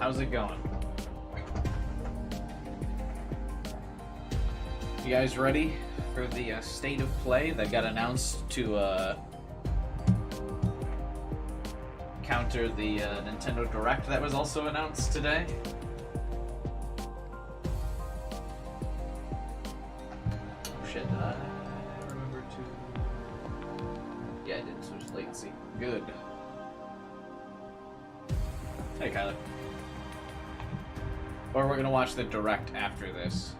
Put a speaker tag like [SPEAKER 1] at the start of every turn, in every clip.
[SPEAKER 1] How's it going? You guys ready for the state of play that got announced to counter the Nintendo Direct that was also announced today? Oh shit, did I remember to... Yeah, I didn't switch latency. Good. Hey, Kyler. Or we're gonna watch the Direct after this.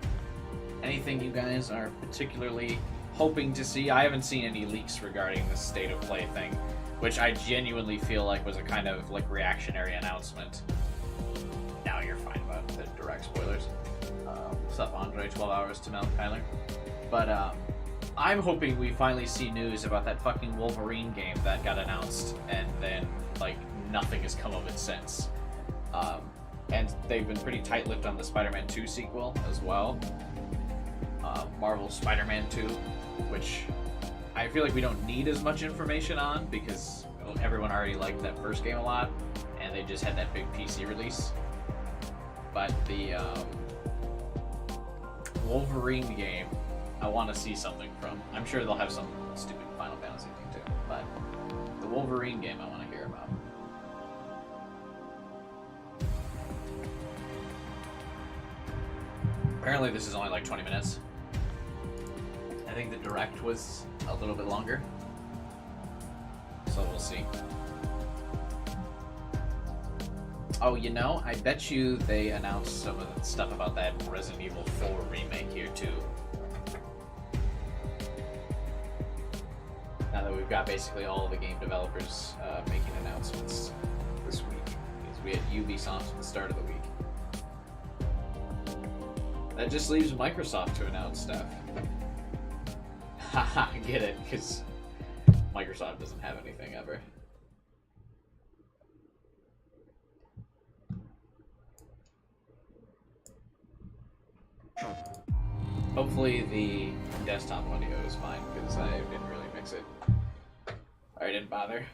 [SPEAKER 1] Anything you guys are particularly hoping to see? I haven't seen any leaks regarding the state of play thing, which I genuinely feel like was a kind of like reactionary announcement. Now you're fine about the Direct spoilers. What's up, Andre? 12 hours to melt, Kyler. But I'm hoping we finally see news about that fucking Wolverine game that got announced, and then like nothing has come of it since. And they've been pretty tight-lipped on the Spider-Man 2 sequel as well. Marvel's Spider-Man 2, which I feel like we don't need as much information on because everyone already liked that first game a lot, and they just had that big PC release. But the Wolverine game, I want to see something from. I'm sure they'll have some stupid Final Fantasy thing too, but the Wolverine game I want to hear about. Apparently this is only like 20 minutes. I think the Direct was a little bit longer. So we'll see. Oh, you know, I bet you they announced some of the stuff about that Resident Evil 4 remake here too. Now that we've got basically all of the game developers making announcements this week. Because we had Ubisoft at the start of the week. That just leaves Microsoft to announce stuff. Haha, get it, because Microsoft doesn't have anything ever. Hopefully the desktop audio is fine, because I didn't really mix it. Or I didn't bother.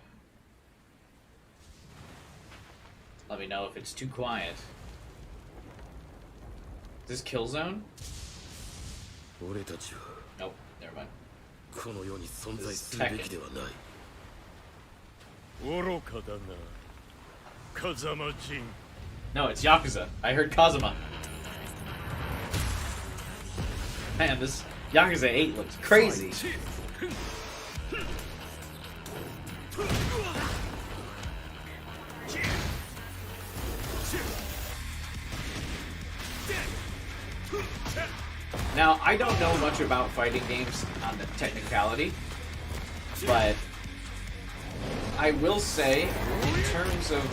[SPEAKER 1] Let me know if it's too quiet. Is this Killzone? Nope, never mind. This is Tekken. No, it's Yakuza. I heard Kazuma. Man, this Yakuza 8 looks crazy. Now, I don't know much about fighting games on the technicality, but I will say, in terms of,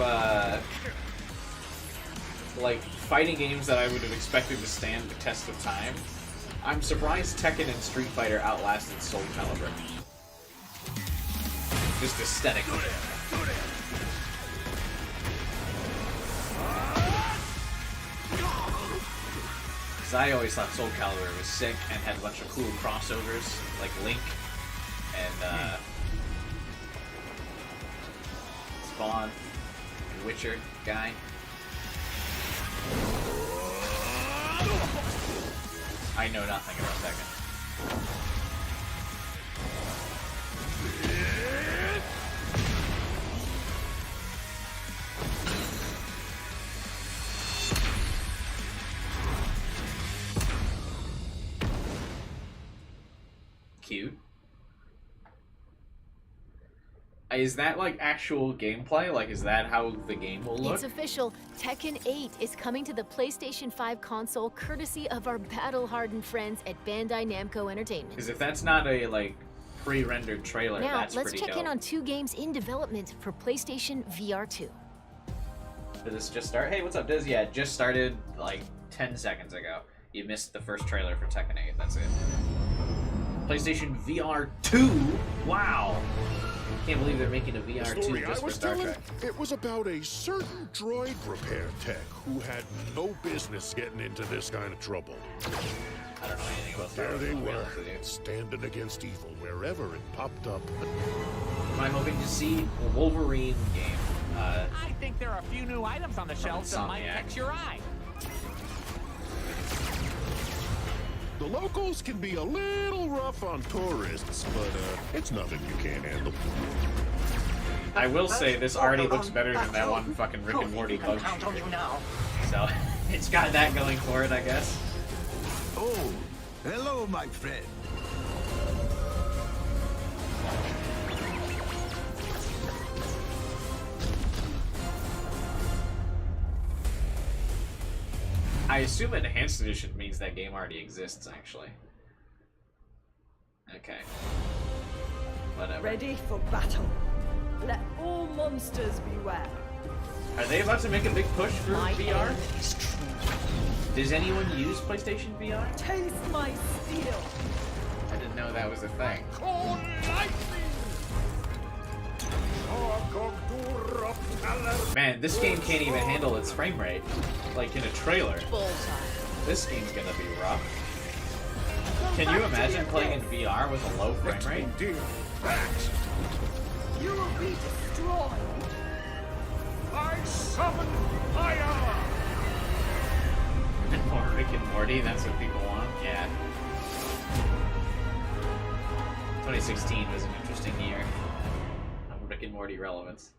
[SPEAKER 1] like, fighting games that I would have expected to stand the test of time, I'm surprised Tekken and Street Fighter outlasted Soul Calibur. Just aesthetically. Because I always thought Soul Calibur was sick and had a bunch of cool crossovers, like Link and Spawn and Witcher guy. I know nothing about Tekken. Cute. Is that like actual gameplay? Like, is that how the game will look?
[SPEAKER 2] It's official. Tekken 8 is coming to the PlayStation 5 console courtesy of our battle-hardened friends at Bandai Namco Entertainment.
[SPEAKER 1] Because if that's not a like pre-rendered trailer,
[SPEAKER 2] now,
[SPEAKER 1] that's
[SPEAKER 2] let's
[SPEAKER 1] pretty
[SPEAKER 2] check
[SPEAKER 1] dope.
[SPEAKER 2] in on 2 games in development for PlayStation VR 2.
[SPEAKER 1] Did this just start? Hey, what's up, Diz? Yeah, it just started like 10 seconds ago. You missed the first trailer for Tekken 8. That's it. PlayStation VR 2? Wow. Can't believe they're making a VR 2 just for Star Trek.
[SPEAKER 3] It was about a certain droid repair tech who had no business getting into this kind of trouble.
[SPEAKER 1] I don't know anything about Star
[SPEAKER 3] There
[SPEAKER 1] Trek.
[SPEAKER 3] they were, standing against evil wherever it popped up.
[SPEAKER 1] I'm hoping to see a Wolverine game.
[SPEAKER 4] I think there are a few new items on the shelves that might
[SPEAKER 1] Insomniac.
[SPEAKER 4] catch your eye.
[SPEAKER 3] The locals can be a little rough on tourists, but it's nothing you can't handle.
[SPEAKER 1] I will say this already looks better than that one fucking Rick and Morty bug. So it's got that going for it, I guess.
[SPEAKER 5] Oh, hello, my friend.
[SPEAKER 1] I assume Enhanced Edition means that game already exists, actually. Okay. Whatever.
[SPEAKER 6] Ready for battle. Let all monsters beware.
[SPEAKER 1] Are they about to make a big push for
[SPEAKER 6] My
[SPEAKER 1] VR?
[SPEAKER 6] aim is true.
[SPEAKER 1] Does anyone use PlayStation VR?
[SPEAKER 6] Taste my steel.
[SPEAKER 1] I didn't know that was a thing. Man, this game can't even handle its frame rate. Like in a trailer. This game's gonna be rough. Can you imagine playing in VR with a low frame rate?
[SPEAKER 6] You will be destroyed.
[SPEAKER 3] I summon fire!
[SPEAKER 1] More Rick and Morty, that's what people want? Yeah. 2016 was an interesting year of Rick and Morty relevance.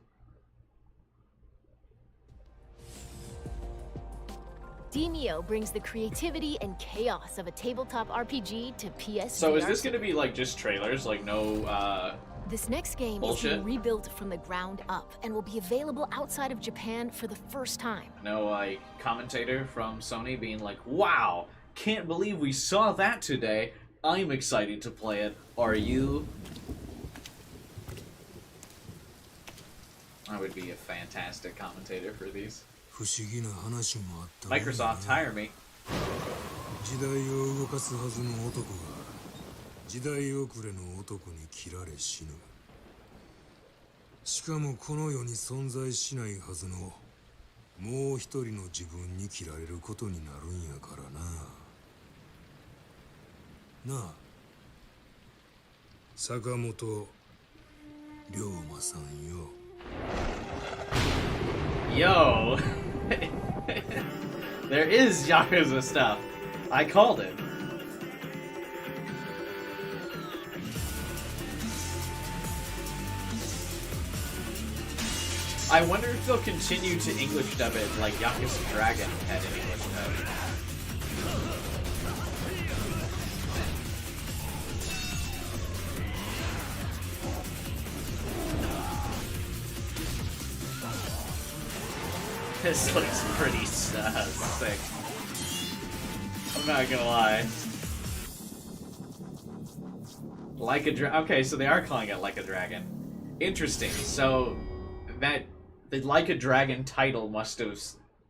[SPEAKER 2] Demio brings the creativity and chaos of a tabletop RPG to PS.
[SPEAKER 1] So is this gonna be like just trailers, like no
[SPEAKER 2] This next game
[SPEAKER 1] bullshit?
[SPEAKER 2] is being rebuilt from the ground up and will be available outside of Japan for the first time.
[SPEAKER 1] no like commentator from Sony being like, wow, can't believe we saw that today. I'm excited to play it. Are you? I would be a fantastic commentator for these.
[SPEAKER 7] 不思議な話もあったね。
[SPEAKER 1] Microsoft, hire me.
[SPEAKER 7] 時代を動かすはずの男が時代遅れの男に切られ死ぬ。しかもこの世に存在しないはずのもう一人の自分に切られることになるんやからな。なあ、坂本龍馬さんよ。
[SPEAKER 1] Yo! There is Yakuza stuff. I called it. I wonder if they'll continue to English dub it like Yakuza Dragon had an English dub. This looks pretty sick. I'm not gonna lie. Like a okay, so they are calling it Like a Dragon. Interesting. So that the Like a Dragon title must have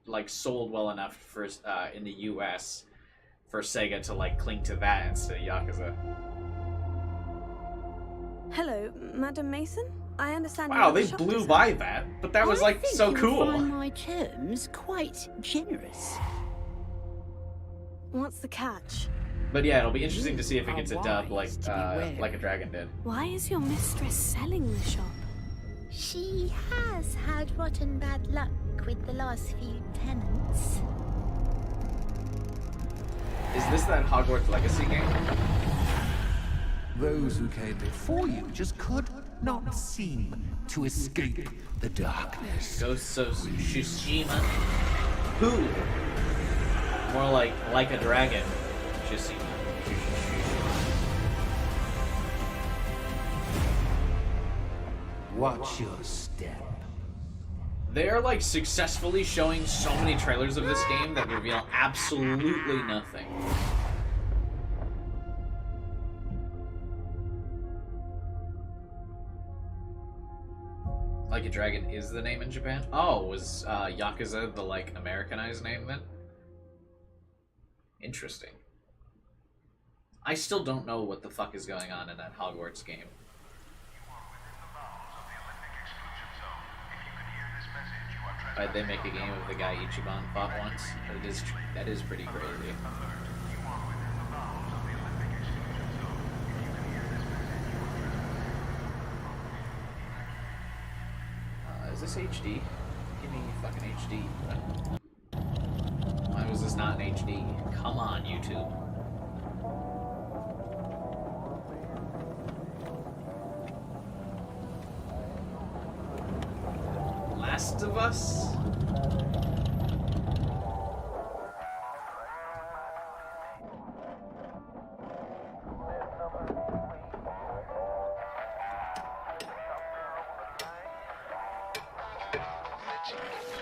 [SPEAKER 1] like sold well enough for in the U.S. for Sega to like cling to that instead of Yakuza.
[SPEAKER 8] Hello, Madam Mason. I understand.
[SPEAKER 1] Wow,
[SPEAKER 8] you
[SPEAKER 1] they
[SPEAKER 8] have a shop to
[SPEAKER 1] blew
[SPEAKER 8] sell.
[SPEAKER 1] by that, but that was like so cool.
[SPEAKER 9] My terms quite generous.
[SPEAKER 8] What's the catch?
[SPEAKER 1] But yeah, it'll be interesting to see if it gets a dub like a Dragon did.
[SPEAKER 8] Why is your mistress selling the shop?
[SPEAKER 9] She has had rotten bad luck with the last few tenants.
[SPEAKER 1] Is this that Hogwarts Legacy game?
[SPEAKER 5] Those who came before you just could not seem to escape the darkness.
[SPEAKER 1] Ghosts of Tsushima? Who? More like a Dragon. Tsushima.
[SPEAKER 5] Watch your step.
[SPEAKER 1] They are like successfully showing so many trailers of this game that reveal absolutely nothing. Like a Dragon is the name in Japan? Oh, was Yakuza the like Americanized name then? Interesting. I still don't know what the fuck is going on in that Hogwarts game. Why'd they make a game of the guy Ichiban fought once? That is pretty crazy. Is this this HD? Give me fucking HD. Why was this not in HD? Come on, YouTube. Last of Us?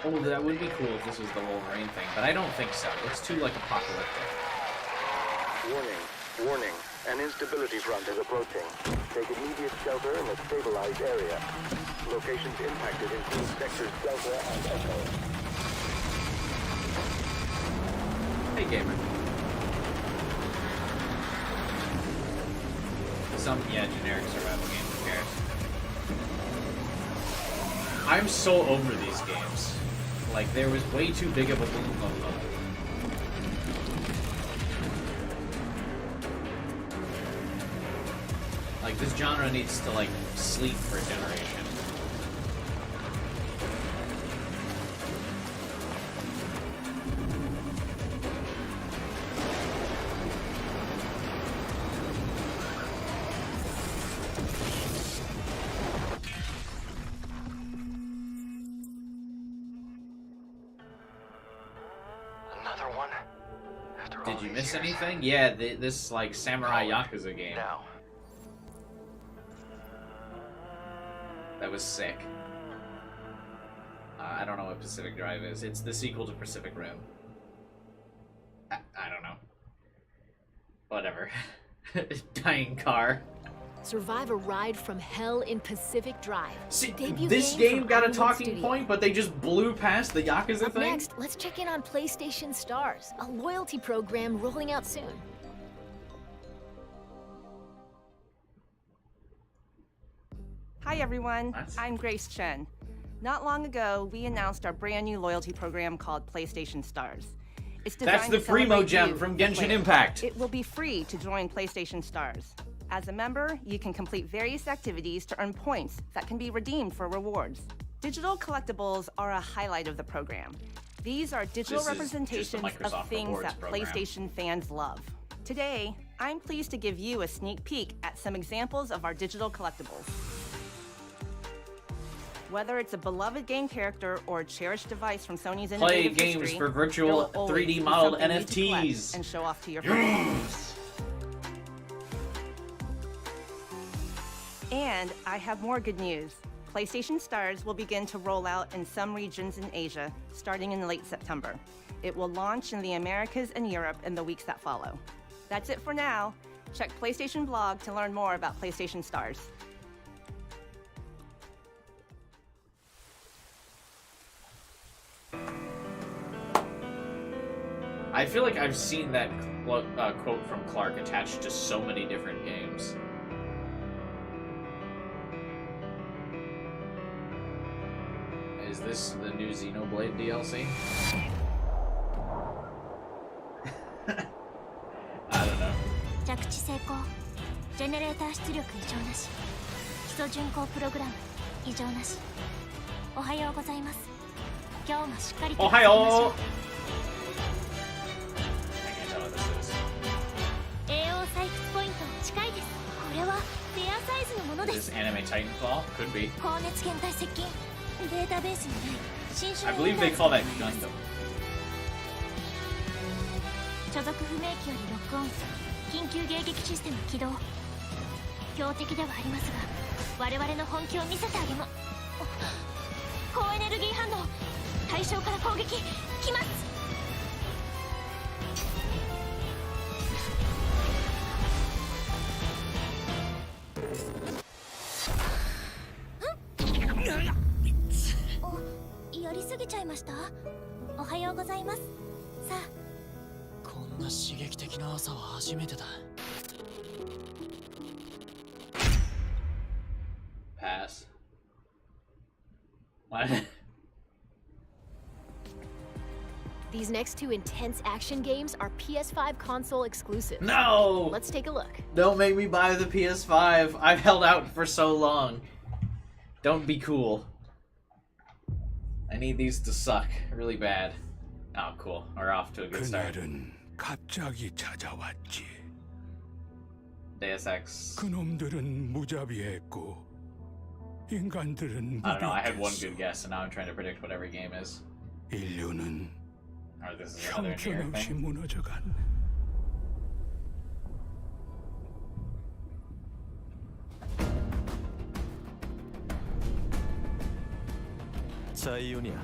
[SPEAKER 1] Oh, that would be cool if this was the Wolverine thing, but I don't think so. It's too, like, apocalyptic.
[SPEAKER 10] Warning, warning. An instability front is approaching. Take immediate shelter in a stabilized area. Locations impacted include sectors Delta and Echo.
[SPEAKER 1] Hey, gamer. Some, yeah, generic survival game, who cares? I'm so over these games. Like, there was way too big of a boom of them. Like, this genre needs to, like, sleep for a generation. Did you miss anything? Yeah, this like samurai Yakuza game.
[SPEAKER 10] Now.
[SPEAKER 1] That was sick. I don't know what Pacific Drive is. It's the sequel to Pacific Rim. I don't know. Whatever. Dying car.
[SPEAKER 2] Survive a ride from hell in Pacific Drive.
[SPEAKER 1] See,
[SPEAKER 2] Debut
[SPEAKER 1] this
[SPEAKER 2] game
[SPEAKER 1] game
[SPEAKER 2] from
[SPEAKER 1] got a
[SPEAKER 2] Hollywood
[SPEAKER 1] talking
[SPEAKER 2] Studio.
[SPEAKER 1] point, but they just blew past the Yakuza
[SPEAKER 2] Up
[SPEAKER 1] thing?
[SPEAKER 2] next, let's check in on PlayStation Stars, a loyalty program rolling out soon.
[SPEAKER 11] Hi everyone, I'm Grace Chen. Not long ago, we announced our brand new loyalty program called PlayStation Stars. It's designed
[SPEAKER 1] That's the
[SPEAKER 11] to celebrate
[SPEAKER 1] Primo Gem
[SPEAKER 11] you,
[SPEAKER 1] from
[SPEAKER 11] the
[SPEAKER 1] Genshin
[SPEAKER 11] player.
[SPEAKER 1] Impact.
[SPEAKER 11] It will be free to join PlayStation Stars. As a member, you can complete various activities to earn points that can be redeemed for rewards. Digital collectibles are a highlight of the program. These are digital
[SPEAKER 1] This is just the
[SPEAKER 11] representations
[SPEAKER 1] Microsoft
[SPEAKER 11] of things
[SPEAKER 1] Rewards
[SPEAKER 11] that
[SPEAKER 1] program.
[SPEAKER 11] PlayStation fans love. Today, I'm pleased to give you a sneak peek at some examples of our digital collectibles. Whether it's a beloved game character or a cherished device from Sony's
[SPEAKER 1] Play
[SPEAKER 11] innovative
[SPEAKER 1] games
[SPEAKER 11] history,
[SPEAKER 1] for
[SPEAKER 11] there
[SPEAKER 1] virtual
[SPEAKER 11] will always
[SPEAKER 1] 3D
[SPEAKER 11] be
[SPEAKER 1] modeled
[SPEAKER 11] something new to collect
[SPEAKER 1] NFTs.
[SPEAKER 11] and show off to your friends. And I have more good news. PlayStation Stars will begin to roll out in some regions in Asia, starting in late September. It will launch in the Americas and Europe in the weeks that follow. That's it for now. Check PlayStation blog to learn more about PlayStation Stars.
[SPEAKER 1] I feel like I've seen that quote from Clark attached to so many different games. Is this the new Xenoblade DLC? I don't know.
[SPEAKER 9] 着地成功。ジェネレーター出力異常なし。基礎巡航プログラム異常なし。おはようございます。今日もしっかりと
[SPEAKER 1] おはよう。
[SPEAKER 9] 頑張りましょう。
[SPEAKER 1] I can't tell what this is.
[SPEAKER 9] 栄養採掘ポイント近いです。これはレアサイズのもので
[SPEAKER 1] Is
[SPEAKER 9] す。
[SPEAKER 1] this Anime Titanfall? Could be.
[SPEAKER 9] 高熱検体接近。データベースにない新種
[SPEAKER 1] I
[SPEAKER 9] の
[SPEAKER 1] believe they call that Gundam.
[SPEAKER 9] 所属不明機よりロックオン。緊急迎撃システム起動。標的ではありますが我々の本気を見せてあげま。高エネルギー反応。対象から攻撃来ます。 やりすぎちゃいました。おはようございます。さあ。
[SPEAKER 12] こんな刺激的な朝は初めてだ。
[SPEAKER 1] Pass. What?
[SPEAKER 2] These next two intense action games are PS5 console exclusives.
[SPEAKER 1] No!
[SPEAKER 2] Let's take a look.
[SPEAKER 1] Don't make me buy the PS5. I've held out for so long. Don't be cool. I need these to suck really bad. Oh, cool. We're off to a good start.
[SPEAKER 3] 그날은 갑자기 찾아왔지.
[SPEAKER 1] Deus Ex.
[SPEAKER 3] 그놈들은 무자비했고 인간들은
[SPEAKER 1] I don't know. I had one
[SPEAKER 3] 무력했어.
[SPEAKER 1] good guess, and now I'm trying to predict what every game is.
[SPEAKER 3] 인류는
[SPEAKER 1] Or this is another near
[SPEAKER 3] 형편없이
[SPEAKER 1] thing.
[SPEAKER 3] 무너져갔네.
[SPEAKER 13] 자이오니아,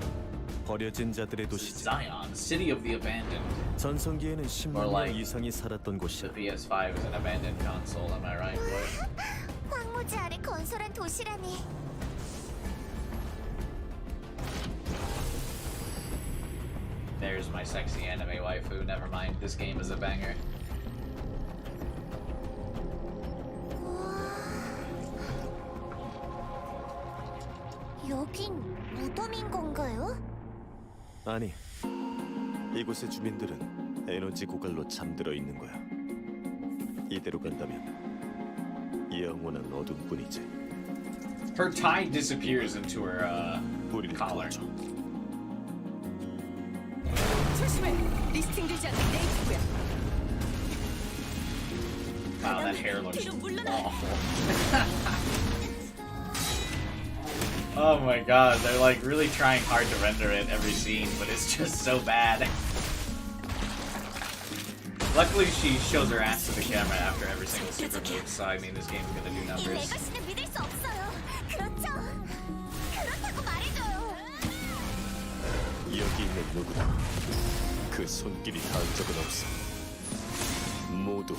[SPEAKER 13] 버려진 자들의 도시지.
[SPEAKER 1] Zion, City of the Abandoned.
[SPEAKER 13] 전성기에는 10만 명 이상이 살았던 곳이야.
[SPEAKER 1] The PS5 is an abandoned console, am I right, boy?
[SPEAKER 9] 황무지 아래 건설한 도시라니.
[SPEAKER 1] There's my sexy anime waifu. Never mind, this game is a banger.
[SPEAKER 9] 여긴 무덤인 건가요?
[SPEAKER 13] 아니, 이곳의 주민들은 에너지 고갈로 잠들어 있는 거야. 이대로 간다면 영원한 어둠뿐이지.
[SPEAKER 1] Her tie disappears into her collar.
[SPEAKER 6] 조심해. 리스팅되지 않는 네이트고야.
[SPEAKER 1] Wow, that hair looks awful. Oh my god, they're like really trying hard to render it every scene, but it's just so bad. Luckily, she shows her ass to the camera after every single super move, so I mean, this game's gonna do
[SPEAKER 9] 이
[SPEAKER 1] numbers.
[SPEAKER 9] 레거시는 믿을 수 없어요. 그렇죠? 그렇다고 말해줘요.
[SPEAKER 13] 여기 있는 누구도 그 손길이 닿은 적은 없어. 모두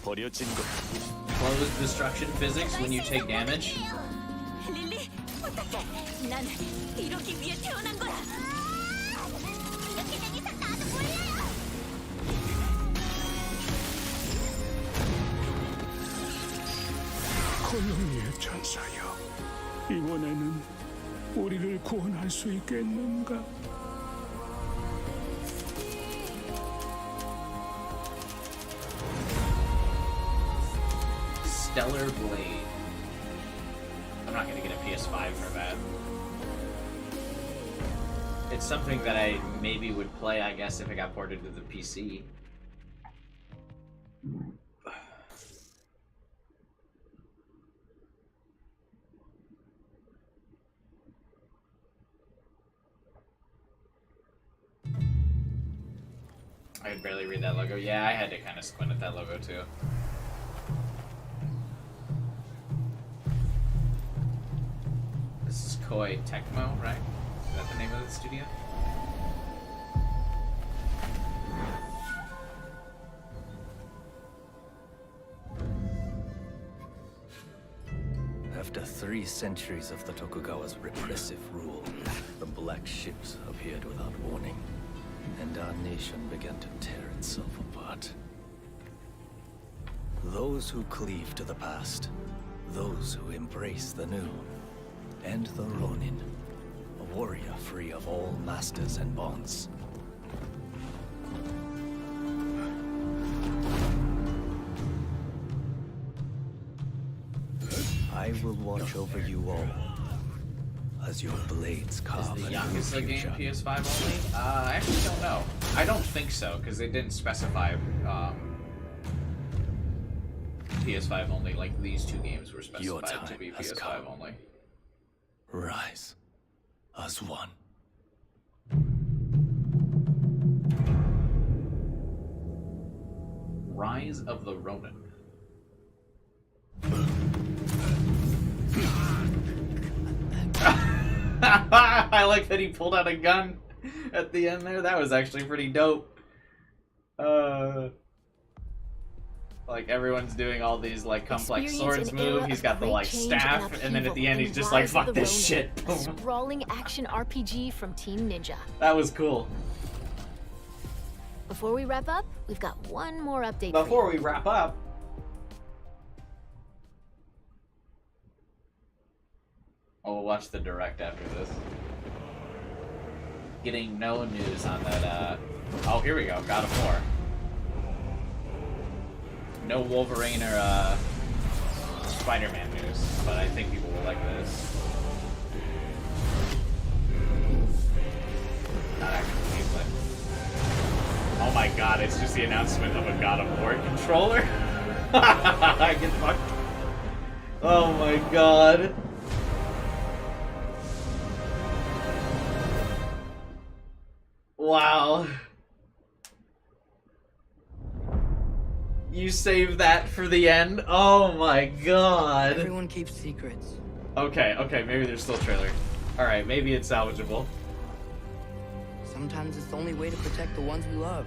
[SPEAKER 13] 버려진 거야.
[SPEAKER 1] Closed destruction physics when you take damage.
[SPEAKER 6] 릴리, 부탁해. 난 이러기 위해 태어난 거야.
[SPEAKER 9] 이렇게 된 이상 나도 몰라요.
[SPEAKER 3] 고용리의 천사여, 이번에는 우리를 구원할 수 있겠는가?
[SPEAKER 1] Stellar Blade. I'm not gonna get a PS5 for that. It's something that I maybe would play, I guess, if it got ported to the PC. I could barely read that logo. Yeah, I had to kind of squint at that logo too. This is Koei Tecmo, right? Is that the name of the studio?
[SPEAKER 14] After 3 centuries of the Tokugawa's repressive rule, the black ships appeared without warning, and our nation began to tear itself apart. Those who cleave to the past, those who embrace the new, and the Ronin, a warrior free of all masters and bonds. I will watch over you all as your blades carve
[SPEAKER 1] Is the
[SPEAKER 14] a new
[SPEAKER 1] Yakuza game
[SPEAKER 14] future.
[SPEAKER 1] PS5 only? I actually don't know. I don't think so, because they didn't specify PS5 only. Like, these 2 games were
[SPEAKER 14] Your
[SPEAKER 1] specified to
[SPEAKER 14] time
[SPEAKER 1] be
[SPEAKER 14] has
[SPEAKER 1] PS5
[SPEAKER 14] come.
[SPEAKER 1] only.
[SPEAKER 14] Rise as one.
[SPEAKER 1] Rise of the Ronin. I like that he pulled out a gun at the end there. That was actually pretty dope. Like everyone's doing all these like complex
[SPEAKER 2] Experience
[SPEAKER 1] swords
[SPEAKER 2] an era
[SPEAKER 1] move. He's
[SPEAKER 2] of
[SPEAKER 1] got the
[SPEAKER 2] great
[SPEAKER 1] like
[SPEAKER 2] change
[SPEAKER 1] staff, and then at the end
[SPEAKER 2] upheaval
[SPEAKER 1] he's just
[SPEAKER 2] in
[SPEAKER 1] like,
[SPEAKER 2] Rise of
[SPEAKER 1] "Fuck
[SPEAKER 2] the
[SPEAKER 1] this
[SPEAKER 2] Ronin,
[SPEAKER 1] shit."
[SPEAKER 2] a sprawling action RPG from Team Ninja.
[SPEAKER 1] That was cool.
[SPEAKER 2] Before we wrap up, we've got one more update.
[SPEAKER 1] Before we wrap up, we'll watch the direct after this. Getting no news on that. Oh, here we go. God of War. No Wolverine or Spider-Man news, but I think people will like this. not actual gameplay. Oh my god, it's just the announcement of a God of War controller? I get fucked. Oh my god. Wow. You saved that for the end? Oh my god.
[SPEAKER 12] Everyone keeps secrets.
[SPEAKER 1] Okay, maybe there's still a trailer. Alright, maybe it's salvageable.
[SPEAKER 12] Sometimes it's the only way to protect the ones we love.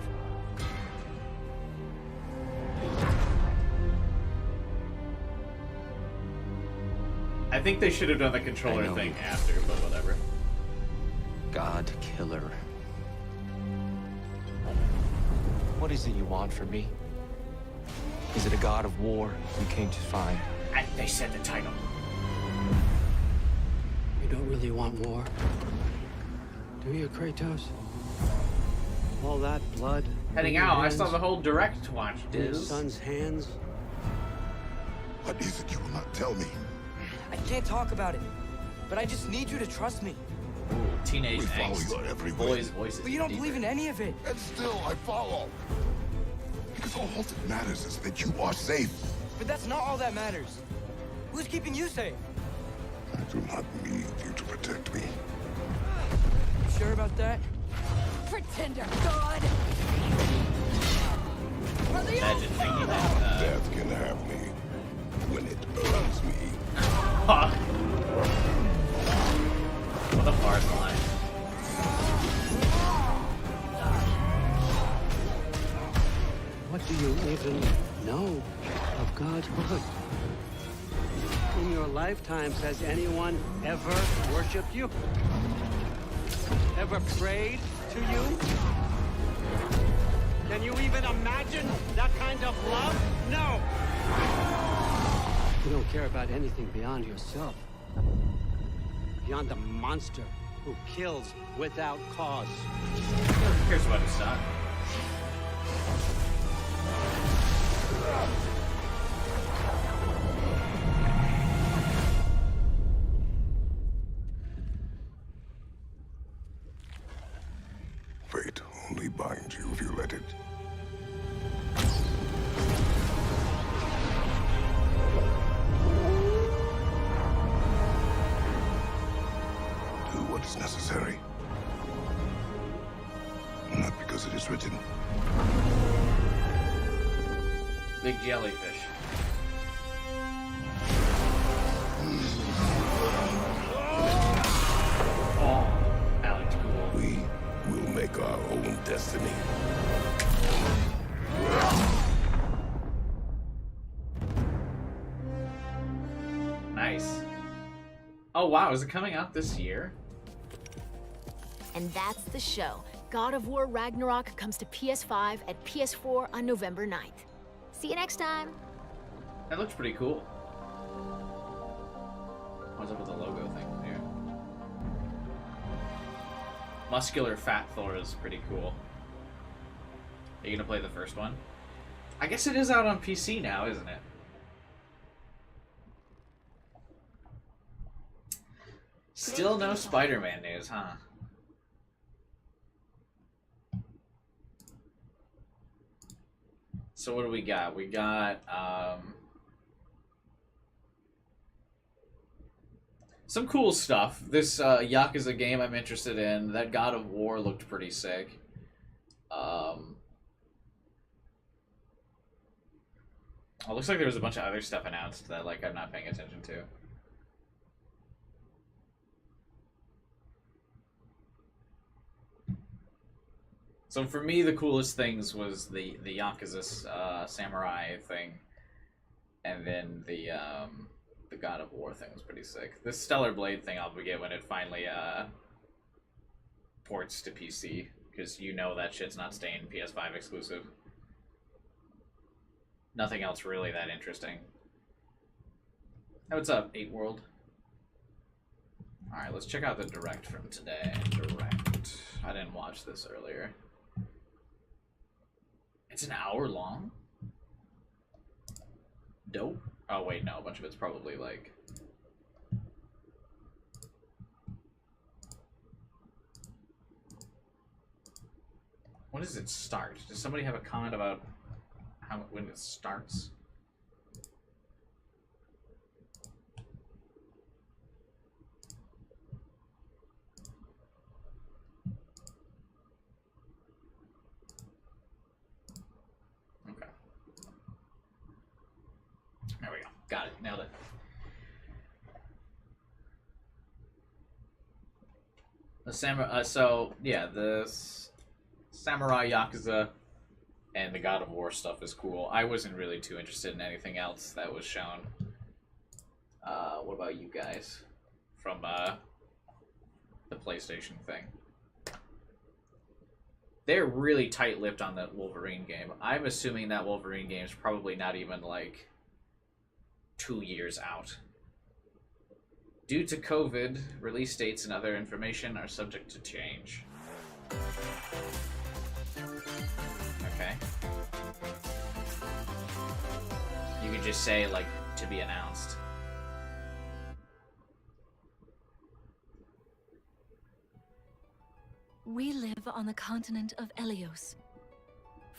[SPEAKER 1] I think they should have done the controller thing after, but whatever.
[SPEAKER 14] God killer.
[SPEAKER 15] What is it you want from me? Is it a god of war you came to find?
[SPEAKER 1] They said the title.
[SPEAKER 12] You don't really want war, do you, Kratos? All that blood.
[SPEAKER 1] Heading out, I saw the whole direct to watch.
[SPEAKER 12] In his son's hands.
[SPEAKER 3] What is it you will not tell me?
[SPEAKER 12] I can't talk about it, but I just need you to trust me.
[SPEAKER 1] Ooh, teenage
[SPEAKER 3] We follow
[SPEAKER 1] angst.
[SPEAKER 3] your every
[SPEAKER 1] Boys'
[SPEAKER 3] whim.
[SPEAKER 1] voices.
[SPEAKER 12] But you don't believe in any of it.
[SPEAKER 3] And still I follow. Because all that matters is that you are safe.
[SPEAKER 12] But that's not all that matters. Who's keeping you safe?
[SPEAKER 3] I do not need you to protect me.
[SPEAKER 12] You sure about that?
[SPEAKER 6] Pretender god!
[SPEAKER 1] Imagine thinking that.
[SPEAKER 3] Death can have me when it earns me.
[SPEAKER 1] What a farce line.
[SPEAKER 12] What do you even know of God's word? In your lifetimes, has anyone ever worshipped you? Ever prayed to you? Can you even imagine that kind of love? No! You don't care about anything beyond yourself. Beyond the monster who kills without cause.
[SPEAKER 1] Here's what it's done.
[SPEAKER 3] Fate only binds you if you let it. Do what is necessary. Not because it is written.
[SPEAKER 1] Big jellyfish. Oh, that looks cool.
[SPEAKER 3] We will make our own destiny.
[SPEAKER 1] Nice. Oh wow, is it coming out this year?
[SPEAKER 2] And that's the show. God of War Ragnarok comes to PS5 and PS4 on November 9th. See you next time.
[SPEAKER 1] That looks pretty cool. What's up with the logo thing here? Muscular Fat Thor is pretty cool. Are you gonna play the first one? I guess it is out on PC now, isn't it? Still no Spider-Man news, huh? So what do we got? We got some cool stuff. This Yakuza game I'm interested in. That God of War looked pretty sick. It looks like there was a bunch of other stuff announced that like I'm not paying attention to. So for me, the coolest things was the Yakuza samurai thing, and then the God of War thing was pretty sick. This Stellar Blade thing I'll get when it finally ports to PC, because you know that shit's not staying PS5 exclusive. Nothing else really that interesting. Hey, what's up, 8 World? Alright, let's check out the Direct from today. Direct. I didn't watch this earlier. It's an hour long? Dope. Oh, wait, no. A bunch of it's probably, like... When does it start? Does somebody have a comment about when it starts? Okay. There we go. Got it. Nailed it. The samurai. So yeah, the Samurai Yakuza and the God of War stuff is cool. I wasn't really too interested in anything else that was shown. What about you guys from the PlayStation thing? They're really tight-lipped on that Wolverine game. I'm assuming that Wolverine game is probably not even like 2 years out. Due to COVID, release dates and other information are subject to change. Okay. You could just say, like, to be announced.
[SPEAKER 16] We live on the continent of Elios.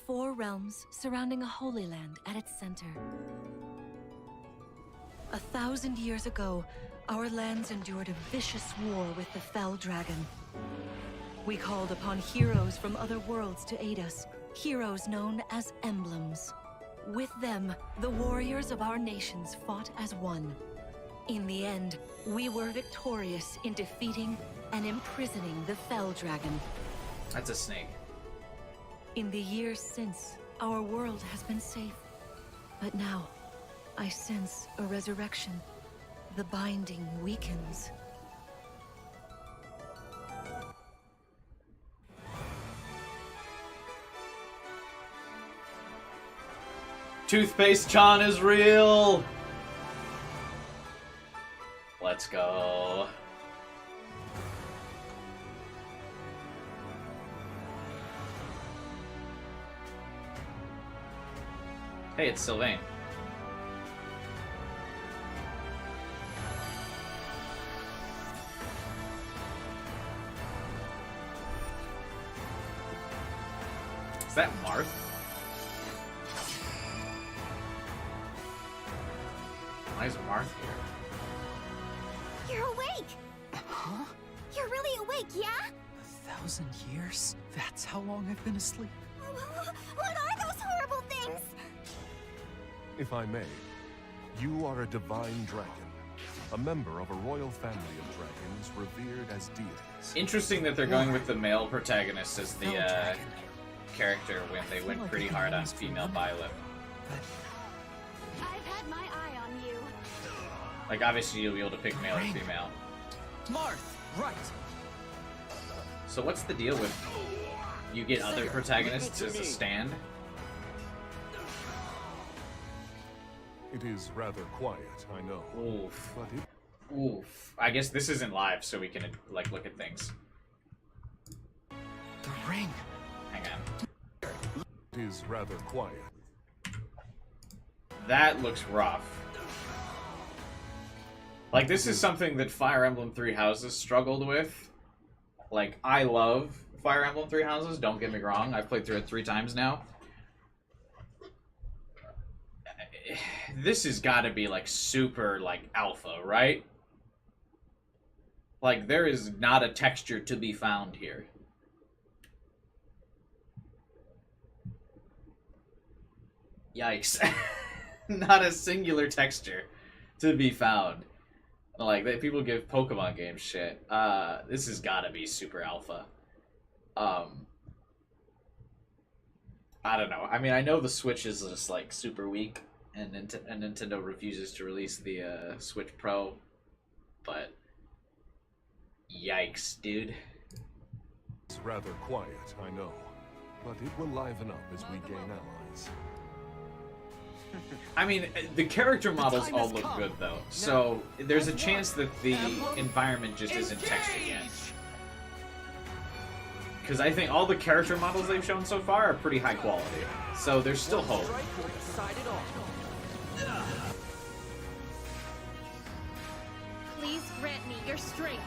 [SPEAKER 16] 4 realms surrounding a holy land at its center. 1,000 years ago, our lands endured a vicious war with the Fell Dragon. We called upon heroes from other worlds to aid us, heroes known as emblems. With them, the warriors of our nations fought as one. In the end, we were victorious in defeating and imprisoning the Fell Dragon.
[SPEAKER 1] That's a snake.
[SPEAKER 16] In the years since, our world has been safe. But now, I sense a resurrection. The binding weakens.
[SPEAKER 1] Toothpaste Chan is real! Let's go. Hey, it's Sylvain. Is that Marth? Why is Marth here?
[SPEAKER 6] You're awake!
[SPEAKER 15] Huh?
[SPEAKER 6] You're really awake, yeah?
[SPEAKER 15] 1,000 years? That's how long I've been asleep.
[SPEAKER 6] What are those horrible things?
[SPEAKER 3] If I may, you are a divine dragon, a member of a royal family of dragons revered as deities.
[SPEAKER 1] Interesting that they're going with the male protagonist as the character when they went pretty hard on female Violet.
[SPEAKER 6] I've had my eye on you.
[SPEAKER 1] Like, obviously you'll be able to pick male or female.
[SPEAKER 15] Marth, right.
[SPEAKER 1] So what's the deal with you get other protagonists as a stand?
[SPEAKER 3] It is rather quiet, I know.
[SPEAKER 1] Oof.
[SPEAKER 3] But it...
[SPEAKER 1] Oof. I guess this isn't live, so we can, like, look at things.
[SPEAKER 15] The ring.
[SPEAKER 1] Hang on.
[SPEAKER 3] It is rather quiet.
[SPEAKER 1] That looks rough. Like, this is something that Fire Emblem Three Houses struggled with. Like, I love Fire Emblem Three Houses, don't get me wrong. I've played through it 3 times now. This has got to be, like, super, like, alpha, right? Like, there is not a texture to be found here. Yikes. Not a singular texture to be found. Like, people give Pokemon games shit. This has got to be super alpha. I don't know. I mean, I know the Switch is just, like, super weak. And Nintendo refuses to release the Switch Pro, but yikes, dude.
[SPEAKER 3] It's rather quiet, I know, but it will liven up as we gain allies.
[SPEAKER 1] I mean, the character models all look good, though, so there's a chance that the environment just isn't textured yet. Because I think all the character models they've shown so far are pretty high quality, so there's still hope.
[SPEAKER 6] Please grant me your strength.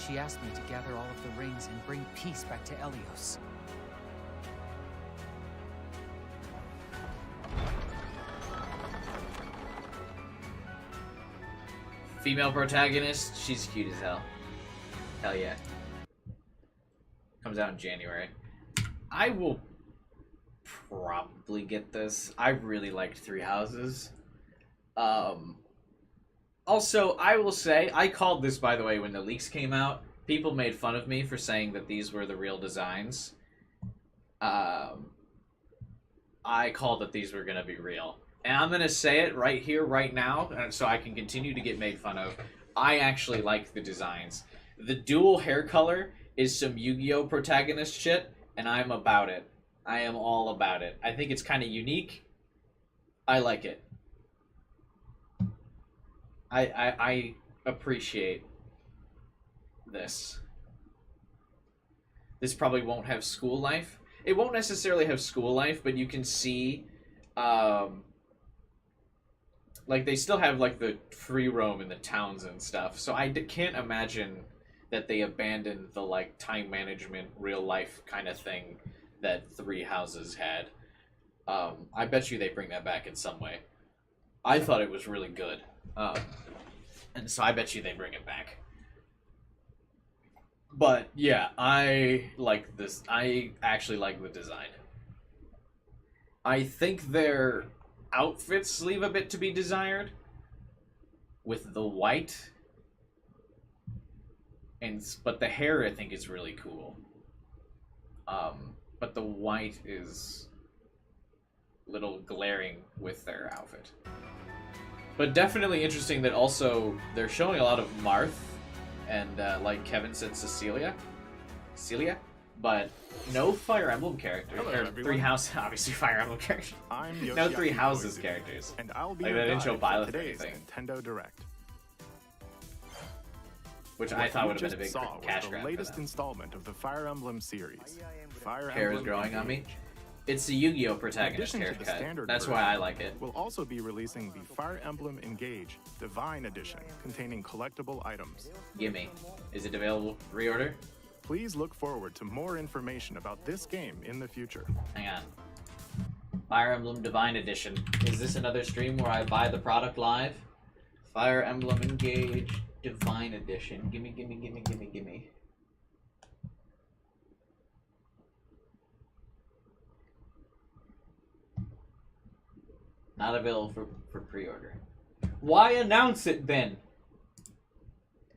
[SPEAKER 17] she asked me to gather all of the rings and bring peace back to Elios.
[SPEAKER 1] Female protagonist, she's cute as hell. Hell yeah. Comes out in January. I will probably get this. I really liked Three Houses. Also, I will say, I called this, by the way, when the leaks came out. People made fun of me for saying that these were the real designs. I called that these were going to be real. And I'm going to say it right here, right now, so I can continue to get made fun of. I actually like the designs. The dual hair color is some Yu-Gi-Oh! Protagonist shit, and I'm about it. I am all about it. I think it's kind of unique. I like it. I appreciate this. This probably won't have school life. It won't necessarily have school life, but you can see, like, they still have, like, the free roam in the towns and stuff. So I can't imagine that they abandoned the, like, time management, real life kind of thing that Three Houses had. I bet you they bring that back in some way. I thought it was really good. And so I bet you they bring it back. But, yeah, I like this. I actually like the design. I think their outfits leave a bit to be desired. With the white. But the hair, I think, is really cool. But the white is a little glaring with their outfit. But definitely interesting that also they're showing a lot of Marth and, like Kevin said, Celia, but no Fire Emblem characters.
[SPEAKER 18] Hello,
[SPEAKER 1] or
[SPEAKER 18] everyone.
[SPEAKER 1] Three Houses, obviously Fire Emblem characters.
[SPEAKER 18] I'm
[SPEAKER 1] No Three
[SPEAKER 18] Yoshiaki
[SPEAKER 1] Houses
[SPEAKER 18] Koizumi,
[SPEAKER 1] characters.
[SPEAKER 18] and I'll be
[SPEAKER 1] like
[SPEAKER 18] your
[SPEAKER 1] they didn't show
[SPEAKER 18] guide for
[SPEAKER 1] Byleth or
[SPEAKER 18] today's
[SPEAKER 1] anything,
[SPEAKER 18] Nintendo Direct.
[SPEAKER 1] which
[SPEAKER 18] What
[SPEAKER 1] I thought
[SPEAKER 18] you
[SPEAKER 1] would have been a
[SPEAKER 18] just
[SPEAKER 1] big
[SPEAKER 18] saw
[SPEAKER 1] cash
[SPEAKER 18] was
[SPEAKER 1] grab
[SPEAKER 18] the
[SPEAKER 1] for
[SPEAKER 18] latest
[SPEAKER 1] them.
[SPEAKER 18] installment of the Fire Emblem series. Fire
[SPEAKER 1] Hair is
[SPEAKER 18] Emblem
[SPEAKER 1] growing on me.
[SPEAKER 18] Engage.
[SPEAKER 1] It's the Yu-Gi-Oh!
[SPEAKER 18] In
[SPEAKER 1] Protagonist
[SPEAKER 18] addition to the
[SPEAKER 1] haircut.
[SPEAKER 18] standard
[SPEAKER 1] That's
[SPEAKER 18] version,
[SPEAKER 1] why I like it.
[SPEAKER 18] We'll also be releasing the Fire Emblem Engage Divine Edition, containing collectible items.
[SPEAKER 1] Gimme. Is it available pre-order?
[SPEAKER 18] Please look forward to more information about this game in the future.
[SPEAKER 1] Hang on. Fire Emblem Divine Edition. Is this another stream where I buy the product live? Fire Emblem Engage Divine Edition. Gimme, gimme, gimme, gimme, gimme. Not available for pre-order. Why announce it then?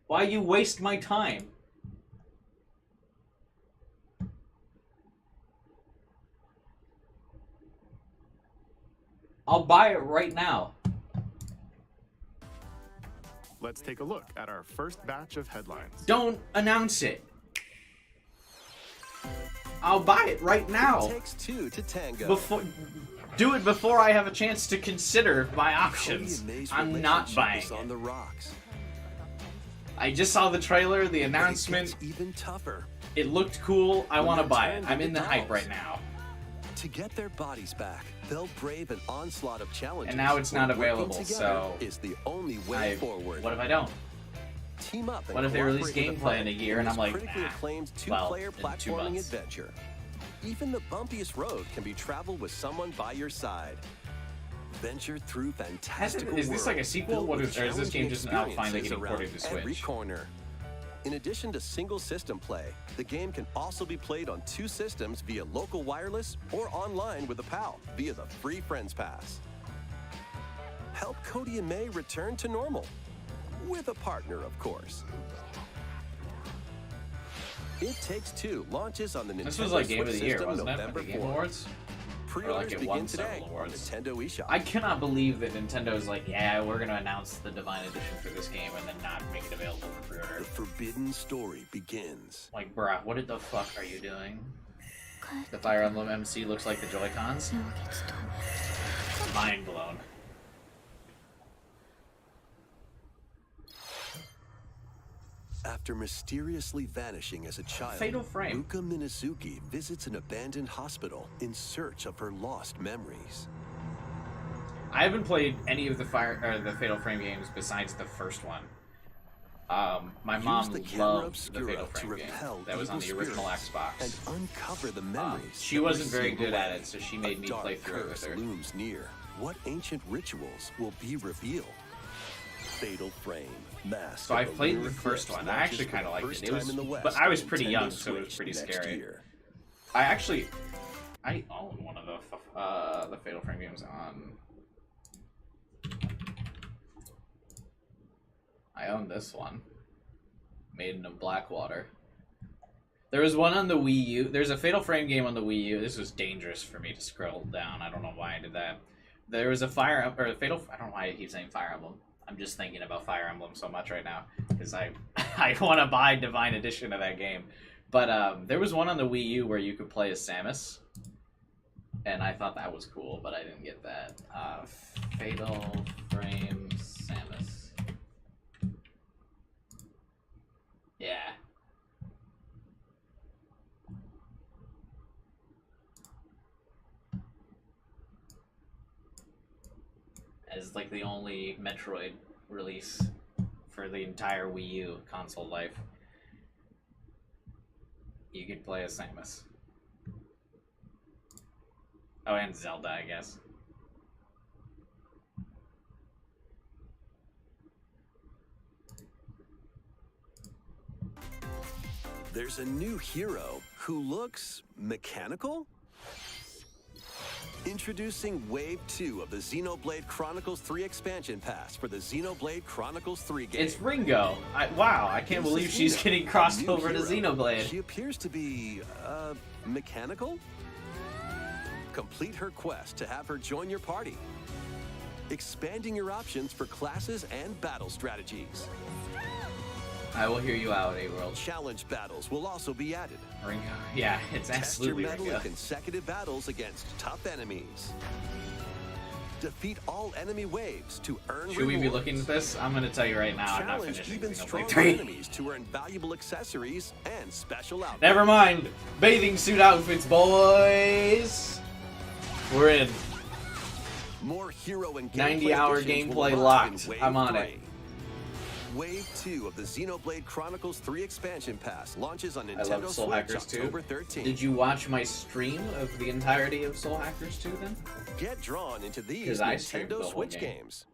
[SPEAKER 1] Why you waste my time? I'll buy it right now.
[SPEAKER 18] Let's take a look at our first batch of headlines.
[SPEAKER 1] Don't announce it. I'll buy it right now.
[SPEAKER 19] It takes two to tango.
[SPEAKER 1] Do it before I have a chance to consider my options. I'm not buying
[SPEAKER 19] on
[SPEAKER 1] it.
[SPEAKER 19] the rocks.
[SPEAKER 1] I just saw the trailer, the announcement.
[SPEAKER 19] Even tougher.
[SPEAKER 1] It looked cool. I
[SPEAKER 19] When
[SPEAKER 1] want to
[SPEAKER 19] they
[SPEAKER 1] buy
[SPEAKER 19] turn
[SPEAKER 1] it. I'm
[SPEAKER 19] into
[SPEAKER 1] in the hype
[SPEAKER 19] dolls.
[SPEAKER 1] right now.
[SPEAKER 19] To get their bodies back, they'll brave an onslaught of challenges.
[SPEAKER 1] And now it's not
[SPEAKER 19] where working
[SPEAKER 1] available,
[SPEAKER 19] together
[SPEAKER 1] so
[SPEAKER 19] is the only way forward.
[SPEAKER 1] What if I don't?
[SPEAKER 19] Team up and
[SPEAKER 1] What if they release
[SPEAKER 19] cooperate with the
[SPEAKER 1] gameplay
[SPEAKER 19] fight
[SPEAKER 1] in a year and
[SPEAKER 19] this
[SPEAKER 1] I'm like,
[SPEAKER 19] critically
[SPEAKER 1] nah,
[SPEAKER 19] acclaimed
[SPEAKER 1] well,
[SPEAKER 19] two-player
[SPEAKER 1] in 2
[SPEAKER 19] platforming
[SPEAKER 1] months.
[SPEAKER 19] adventure. Even the bumpiest road can be traveled with someone by your side. Venture through fantastical
[SPEAKER 1] Is this like a
[SPEAKER 19] worlds
[SPEAKER 1] sequel?
[SPEAKER 19] filled
[SPEAKER 1] What
[SPEAKER 19] with
[SPEAKER 1] or is this game just now finally
[SPEAKER 19] experiences
[SPEAKER 1] getting
[SPEAKER 19] around
[SPEAKER 1] ported to
[SPEAKER 19] every
[SPEAKER 1] Switch?
[SPEAKER 19] corner. In addition to single system play, the game can also be played on 2 systems via local wireless or online with a pal via the free Friends Pass. Help Cody and May return to normal. With a partner, of course. It Takes Two launches on the Nintendo
[SPEAKER 1] This was like Game
[SPEAKER 19] Switch
[SPEAKER 1] of the Year,
[SPEAKER 19] system
[SPEAKER 1] wasn't it?
[SPEAKER 19] November
[SPEAKER 1] At the Game
[SPEAKER 19] 4th.
[SPEAKER 1] Awards? Or
[SPEAKER 19] Pre-orders
[SPEAKER 1] like it
[SPEAKER 19] begin
[SPEAKER 1] won
[SPEAKER 19] today
[SPEAKER 1] several
[SPEAKER 19] on
[SPEAKER 1] awards.
[SPEAKER 19] Nintendo eShop.
[SPEAKER 1] I cannot believe that Nintendo's like, yeah, we're gonna announce the Divine Edition for this game and then not make it available for pre-order.
[SPEAKER 19] The forbidden story begins.
[SPEAKER 1] Like, bruh, what the fuck are you doing? The Fire Emblem MC looks like the Joy-Cons? Mind blown.
[SPEAKER 19] After mysteriously vanishing as a child,
[SPEAKER 1] Fatal Frame.
[SPEAKER 19] Ruka Minazuki visits an abandoned hospital in search of her lost memories.
[SPEAKER 1] I haven't played any of the Fatal Frame games besides the first one. My mom loved the Fatal Frame game that was on the original Xbox.
[SPEAKER 19] And uncover the memories.
[SPEAKER 1] She wasn't very good at it, so she made me play through it with her.
[SPEAKER 19] Looms near. What ancient rituals will be revealed? Fatal Frame. Mask.
[SPEAKER 1] So I played the first one. I actually kind of liked it. It was, but I was pretty young, so it was pretty scary. I own one of the Fatal Frame games on. I own this one, Maiden of Blackwater. There was one on the Wii U. There's a Fatal Frame game on the Wii U. This was dangerous for me to scroll down. I don't know why I did that. There was a I don't know why I keep saying Fire Emblem. I'm just thinking about Fire Emblem so much right now because I want to buy Divine Edition of that game. But there was one on the Wii U where you could play as Samus, and I thought that was cool, but I didn't get that. Fatal Frame Samus. Yeah. As like the only Metroid release for the entire Wii U console life, you could play as Samus. Oh, and Zelda, I guess.
[SPEAKER 19] There's a new hero who looks mechanical? Introducing Wave 2 of the Xenoblade Chronicles 3 expansion pass for the Xenoblade Chronicles 3 game.
[SPEAKER 1] It's Ringo. Wow, I can't believe she's getting crossed over to Xenoblade.
[SPEAKER 19] She appears to be, mechanical? Complete her quest to have her join your party. Expanding your options for classes and battle strategies.
[SPEAKER 1] I will hear you out, A-World.
[SPEAKER 19] Challenge battles will also be added.
[SPEAKER 1] Ringo. Yeah, it's absolutely
[SPEAKER 19] Test your
[SPEAKER 1] Ringo.
[SPEAKER 19] mettle in consecutive battles against tough enemies. Defeat all enemy waves to earn
[SPEAKER 1] Should we be looking at this? I'm going to tell you right now, I'm not
[SPEAKER 19] Challenge
[SPEAKER 1] finishing
[SPEAKER 19] even
[SPEAKER 1] Xenoblade
[SPEAKER 19] stronger
[SPEAKER 1] 3.
[SPEAKER 19] enemies to earn valuable accessories and special outfits.
[SPEAKER 1] Never mind. Bathing suit outfits, boys. We're in.
[SPEAKER 19] More hero and
[SPEAKER 1] 90-hour gameplay locked. I'm on it.
[SPEAKER 19] Wave 2 of the Xenoblade Chronicles 3 expansion pass launches on
[SPEAKER 1] I
[SPEAKER 19] Nintendo
[SPEAKER 1] love Soul
[SPEAKER 19] Switch
[SPEAKER 1] Hackers 2.
[SPEAKER 19] October 13th.
[SPEAKER 1] Did you watch my stream of the entirety of Soul Hackers 2 then?
[SPEAKER 19] Get drawn into these
[SPEAKER 1] 'Cause I streamed the
[SPEAKER 19] Nintendo
[SPEAKER 1] whole
[SPEAKER 19] Switch
[SPEAKER 1] game.
[SPEAKER 19] games.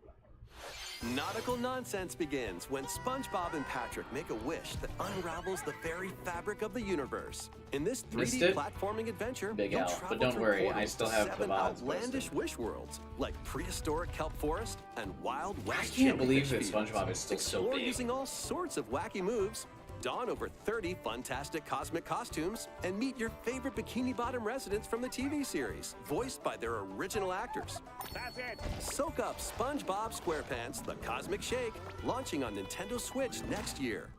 [SPEAKER 19] Nautical nonsense begins when SpongeBob and Patrick make a wish that unravels the very fabric of the universe. In this 3D platforming adventure,
[SPEAKER 1] Big
[SPEAKER 19] you'll
[SPEAKER 1] L,
[SPEAKER 19] travel
[SPEAKER 1] but don't
[SPEAKER 19] through
[SPEAKER 1] worry, I
[SPEAKER 19] portals
[SPEAKER 1] still
[SPEAKER 19] to
[SPEAKER 1] have the
[SPEAKER 19] 7
[SPEAKER 1] mods
[SPEAKER 19] outlandish wish worlds like prehistoric kelp forest and wild west.
[SPEAKER 1] I can't believe that
[SPEAKER 19] jellyfish
[SPEAKER 1] SpongeBob
[SPEAKER 19] fields.
[SPEAKER 1] is still so
[SPEAKER 19] Explore
[SPEAKER 1] big.
[SPEAKER 19] using all sorts of wacky moves. Don over 30 fantastic cosmic costumes and meet your favorite Bikini Bottom residents from the TV series, voiced by their original actors.
[SPEAKER 4] That's it.
[SPEAKER 19] Soak up SpongeBob SquarePants The Cosmic Shake, launching on Nintendo Switch next year.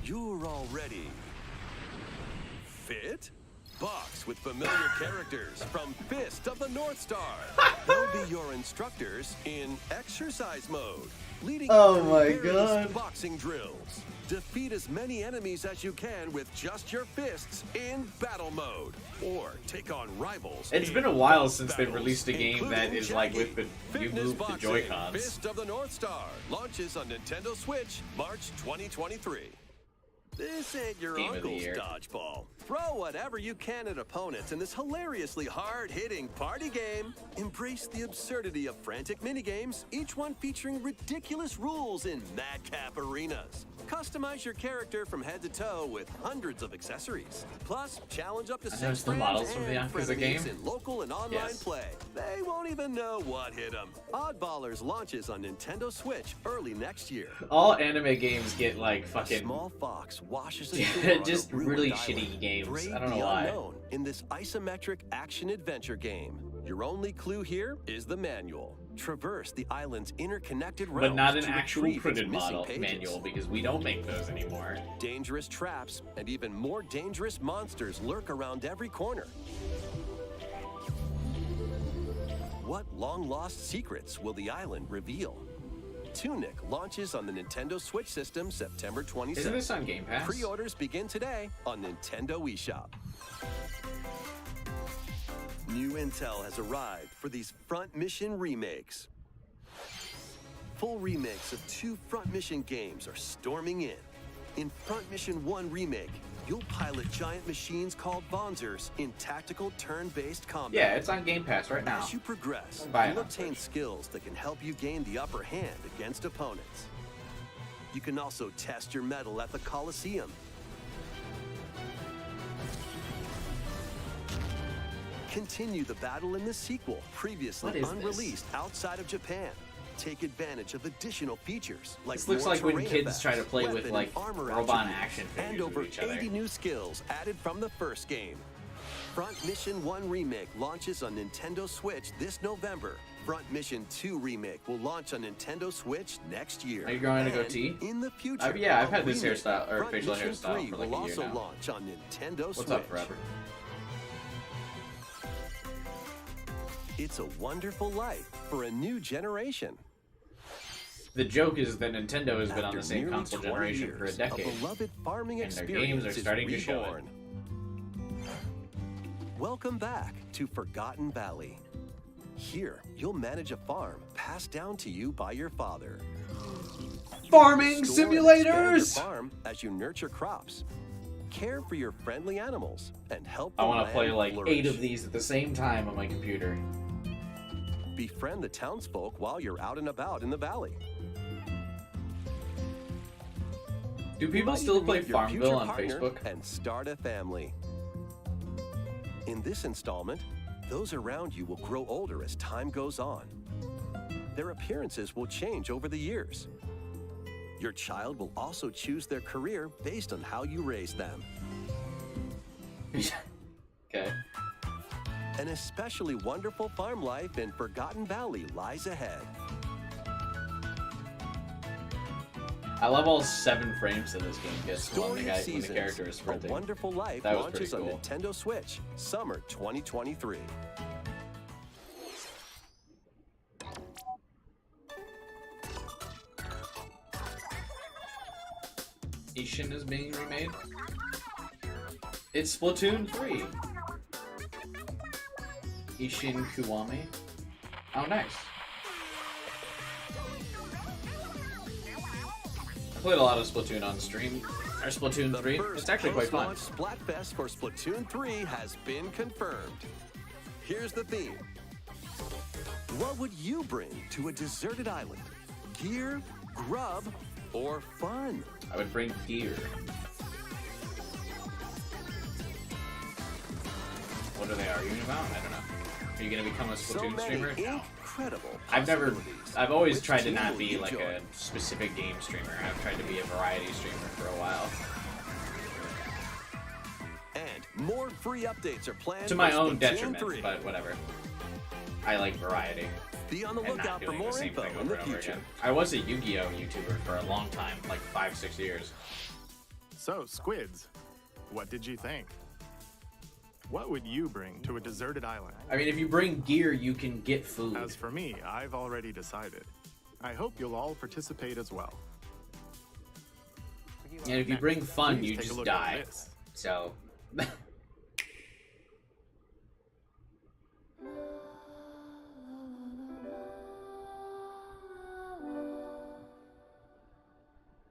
[SPEAKER 19] You're already fit? Box with familiar characters from Fist of the North Star. They'll be your instructors in exercise mode, leading
[SPEAKER 1] Oh
[SPEAKER 19] you through
[SPEAKER 1] my
[SPEAKER 19] various
[SPEAKER 1] God.
[SPEAKER 19] boxing drills. Defeat as many enemies as you can with just your fists in battle mode, or take on rivals.
[SPEAKER 1] It's
[SPEAKER 19] in
[SPEAKER 1] been a while
[SPEAKER 19] boss
[SPEAKER 1] since they've
[SPEAKER 19] battles,
[SPEAKER 1] released a game that
[SPEAKER 19] including
[SPEAKER 1] is like with
[SPEAKER 19] Jackie.
[SPEAKER 1] the you
[SPEAKER 19] Fitness
[SPEAKER 1] move the
[SPEAKER 19] Boxing,
[SPEAKER 1] Joy-Cons.
[SPEAKER 19] Fist of the North Star launches on Nintendo Switch March 2023. This ain't your
[SPEAKER 1] Game of the
[SPEAKER 19] uncle's
[SPEAKER 1] year.
[SPEAKER 19] dodgeball. Throw whatever you can at opponents in this hilariously hard-hitting party game. Embrace the absurdity of frantic minigames, each one featuring ridiculous rules in madcap arenas. Customize your character from head to toe with hundreds of accessories. Plus, challenge up to
[SPEAKER 1] Are
[SPEAKER 19] 6
[SPEAKER 1] those the
[SPEAKER 19] friends
[SPEAKER 1] models from the
[SPEAKER 19] and
[SPEAKER 1] Yakuza
[SPEAKER 19] frenemies
[SPEAKER 1] game?
[SPEAKER 19] in local and online
[SPEAKER 1] Yes.
[SPEAKER 19] play. They won't even know what hit them. Oddballers launches on Nintendo Switch early next year.
[SPEAKER 1] All anime games get like
[SPEAKER 19] A
[SPEAKER 1] fucking
[SPEAKER 19] small fox washes
[SPEAKER 1] Yeah,
[SPEAKER 19] ashore on
[SPEAKER 1] just
[SPEAKER 19] a ruined
[SPEAKER 1] really
[SPEAKER 19] island.
[SPEAKER 1] shitty games.
[SPEAKER 19] Brave
[SPEAKER 1] I don't know
[SPEAKER 19] the
[SPEAKER 1] why.
[SPEAKER 19] unknown in this isometric action-adventure game. Your only clue here is the manual. Traverse the island's interconnected realms
[SPEAKER 1] but not an
[SPEAKER 19] to
[SPEAKER 1] actual
[SPEAKER 19] retrieve its
[SPEAKER 1] printed
[SPEAKER 19] missing
[SPEAKER 1] model
[SPEAKER 19] pages.
[SPEAKER 1] manual because we don't make those anymore.
[SPEAKER 19] Dangerous traps and even more dangerous monsters lurk around every corner. What long-lost secrets will the island reveal? Tunic launches on the Nintendo Switch system September 26th.
[SPEAKER 1] Isn't this on Game Pass?
[SPEAKER 19] Pre-orders begin today on Nintendo eShop. New intel has arrived for these front mission remakes. Full remakes of 2 Front Mission games are storming in. In Front Mission 1 Remake, you'll pilot giant machines called Bonzers in tactical turn-based combat.
[SPEAKER 1] Yeah, it's on Game Pass right now.
[SPEAKER 19] As you progress,
[SPEAKER 1] Buy it
[SPEAKER 19] you'll
[SPEAKER 1] on
[SPEAKER 19] obtain
[SPEAKER 1] Switch.
[SPEAKER 19] skills that can help you gain the upper hand against opponents. You can also test your mettle at the Coliseum. Continue the battle in the sequel, previously unreleased outside of Japan. Take advantage of additional features like
[SPEAKER 1] This looks
[SPEAKER 19] more
[SPEAKER 1] like when
[SPEAKER 19] terrain
[SPEAKER 1] kids
[SPEAKER 19] effects,
[SPEAKER 1] try to play with
[SPEAKER 19] weapon
[SPEAKER 1] like
[SPEAKER 19] and armor
[SPEAKER 1] robot
[SPEAKER 19] attributes,
[SPEAKER 1] action
[SPEAKER 19] and
[SPEAKER 1] figures
[SPEAKER 19] over
[SPEAKER 1] with each other.
[SPEAKER 19] 80 new skills added from the first game. Front Mission 1 Remake launches on Nintendo Switch this November. Front Mission 2 Remake will launch on Nintendo Switch next year.
[SPEAKER 1] Are you growing a
[SPEAKER 19] And
[SPEAKER 1] goatee?
[SPEAKER 19] in the future,
[SPEAKER 1] Yeah, I've
[SPEAKER 19] a
[SPEAKER 1] had this
[SPEAKER 19] remake,
[SPEAKER 1] hairstyle or
[SPEAKER 19] Front
[SPEAKER 1] facial
[SPEAKER 19] Mission
[SPEAKER 1] hairstyle
[SPEAKER 19] 3
[SPEAKER 1] for like
[SPEAKER 19] will
[SPEAKER 1] a year
[SPEAKER 19] also
[SPEAKER 1] now.
[SPEAKER 19] launch on Nintendo
[SPEAKER 1] What's
[SPEAKER 19] Switch.
[SPEAKER 1] up, Forever?
[SPEAKER 19] It's a wonderful life for a new generation.
[SPEAKER 1] The joke is that Nintendo has been on
[SPEAKER 19] After
[SPEAKER 1] the same
[SPEAKER 19] nearly
[SPEAKER 1] console
[SPEAKER 19] 20
[SPEAKER 1] generation for a
[SPEAKER 19] years,
[SPEAKER 1] decade,
[SPEAKER 19] beloved farming
[SPEAKER 1] and their
[SPEAKER 19] experience
[SPEAKER 1] games are
[SPEAKER 19] is
[SPEAKER 1] starting to show it.
[SPEAKER 19] reborn. Welcome back to Forgotten Valley. Here, you'll manage a farm passed down to you by your father.
[SPEAKER 1] Farming
[SPEAKER 19] Store and expand your
[SPEAKER 1] simulators!
[SPEAKER 19] farm as you nurture crops, care for your friendly animals, and help
[SPEAKER 1] I
[SPEAKER 19] the
[SPEAKER 1] want to play
[SPEAKER 19] land
[SPEAKER 1] like
[SPEAKER 19] flourish.
[SPEAKER 1] 8 of these at the same time on my computer.
[SPEAKER 19] Befriend the townsfolk while you're out and about in the valley.
[SPEAKER 1] Do people
[SPEAKER 19] Invite
[SPEAKER 1] still
[SPEAKER 19] you to
[SPEAKER 1] play
[SPEAKER 19] meet your future
[SPEAKER 1] Farmville on
[SPEAKER 19] partner
[SPEAKER 1] Facebook?
[SPEAKER 19] and start a family. In this installment, those around you will grow older as time goes on. Their appearances will change over the years. Your child will also choose their career based on how you raise them.
[SPEAKER 1] Okay.
[SPEAKER 19] An especially wonderful farm life in Forgotten Valley lies ahead.
[SPEAKER 1] I love all 7 frames that this game gets when
[SPEAKER 19] Story
[SPEAKER 1] the
[SPEAKER 19] of
[SPEAKER 1] guy, when the
[SPEAKER 19] Seasons,
[SPEAKER 1] character is
[SPEAKER 19] A
[SPEAKER 1] sprinting.
[SPEAKER 19] Wonderful Life
[SPEAKER 1] That was
[SPEAKER 19] launches
[SPEAKER 1] pretty
[SPEAKER 19] on
[SPEAKER 1] cool.
[SPEAKER 19] Nintendo Switch, summer 2023.
[SPEAKER 1] Ishin is being remade. It's Splatoon 3. Ishin Kiwami. Oh, nice. I played a lot of Splatoon on stream. Or Splatoon 3. It's actually quite fun.
[SPEAKER 19] Post-launch Splatfest for Splatoon 3 has been confirmed. Here's the theme. What would you bring to a deserted island? Gear, grub, or fun?
[SPEAKER 1] I would bring gear. What are they arguing about? I don't know. Are you gonna become a
[SPEAKER 19] So
[SPEAKER 1] Splatoon
[SPEAKER 19] many
[SPEAKER 1] streamer? No.
[SPEAKER 19] incredible
[SPEAKER 1] I've always
[SPEAKER 19] Which
[SPEAKER 1] tried to
[SPEAKER 19] team
[SPEAKER 1] not
[SPEAKER 19] will
[SPEAKER 1] be
[SPEAKER 19] you
[SPEAKER 1] like
[SPEAKER 19] join?
[SPEAKER 1] a specific game streamer. I've tried to be a variety streamer for a while.
[SPEAKER 19] And more free updates are planned
[SPEAKER 1] To my
[SPEAKER 19] for
[SPEAKER 1] own
[SPEAKER 19] Splatoon
[SPEAKER 1] detriment,
[SPEAKER 19] 3.
[SPEAKER 1] but whatever. I like variety.
[SPEAKER 19] Be on the
[SPEAKER 1] and not
[SPEAKER 19] lookout for
[SPEAKER 1] doing
[SPEAKER 19] more
[SPEAKER 1] the same
[SPEAKER 19] info
[SPEAKER 1] thing
[SPEAKER 19] in
[SPEAKER 1] over
[SPEAKER 19] the
[SPEAKER 1] and over
[SPEAKER 19] future.
[SPEAKER 1] again. I was a Yu-Gi-Oh YouTuber for a long time, like 5-6 years.
[SPEAKER 18] So, Squids, what did you think? What would you bring to a deserted island?
[SPEAKER 1] I mean, if you bring gear, you can get food.
[SPEAKER 18] As for me, I've already decided. I hope you'll all participate as well.
[SPEAKER 1] And if you bring fun,
[SPEAKER 18] Please
[SPEAKER 1] you
[SPEAKER 18] take a
[SPEAKER 1] just
[SPEAKER 18] look at
[SPEAKER 1] die.
[SPEAKER 18] this.
[SPEAKER 1] So.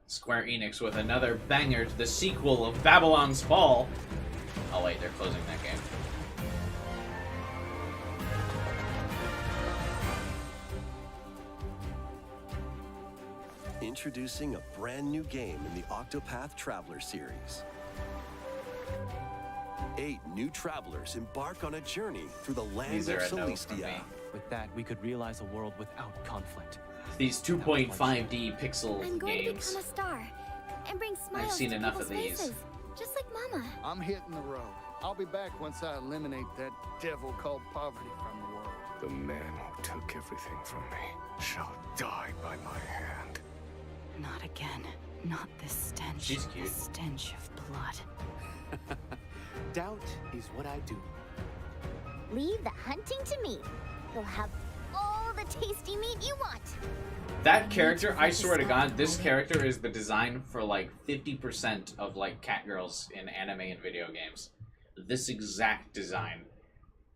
[SPEAKER 1] Square Enix with another banger to the sequel of Babylon's Fall. Oh wait, they're closing that game.
[SPEAKER 19] Introducing a brand new game in the Octopath Traveler series. 8 new travelers embark on a journey through the land
[SPEAKER 1] These
[SPEAKER 19] of
[SPEAKER 1] are a no for me.
[SPEAKER 19] Celestia.
[SPEAKER 15] With that, we could realize a world without conflict.
[SPEAKER 1] These 2.5D pixel
[SPEAKER 6] I'm going to
[SPEAKER 1] games.
[SPEAKER 6] become a star and bring smiles
[SPEAKER 1] I've seen
[SPEAKER 6] to
[SPEAKER 1] enough of
[SPEAKER 6] people's
[SPEAKER 1] these.
[SPEAKER 6] faces, just like Mama.
[SPEAKER 20] I'm hitting the road. I'll be back once I eliminate that devil called poverty from the world.
[SPEAKER 3] The man who took everything from me shall die by my hand.
[SPEAKER 16] Not again. Not this stench.
[SPEAKER 1] She's cute.
[SPEAKER 16] The stench of blood.
[SPEAKER 20] Doubt is what I do.
[SPEAKER 6] Leave the hunting to me. You'll have all the tasty meat you want.
[SPEAKER 1] That character, I swear to God, this character is the design for like 50% of like catgirls in anime and video games. This exact design.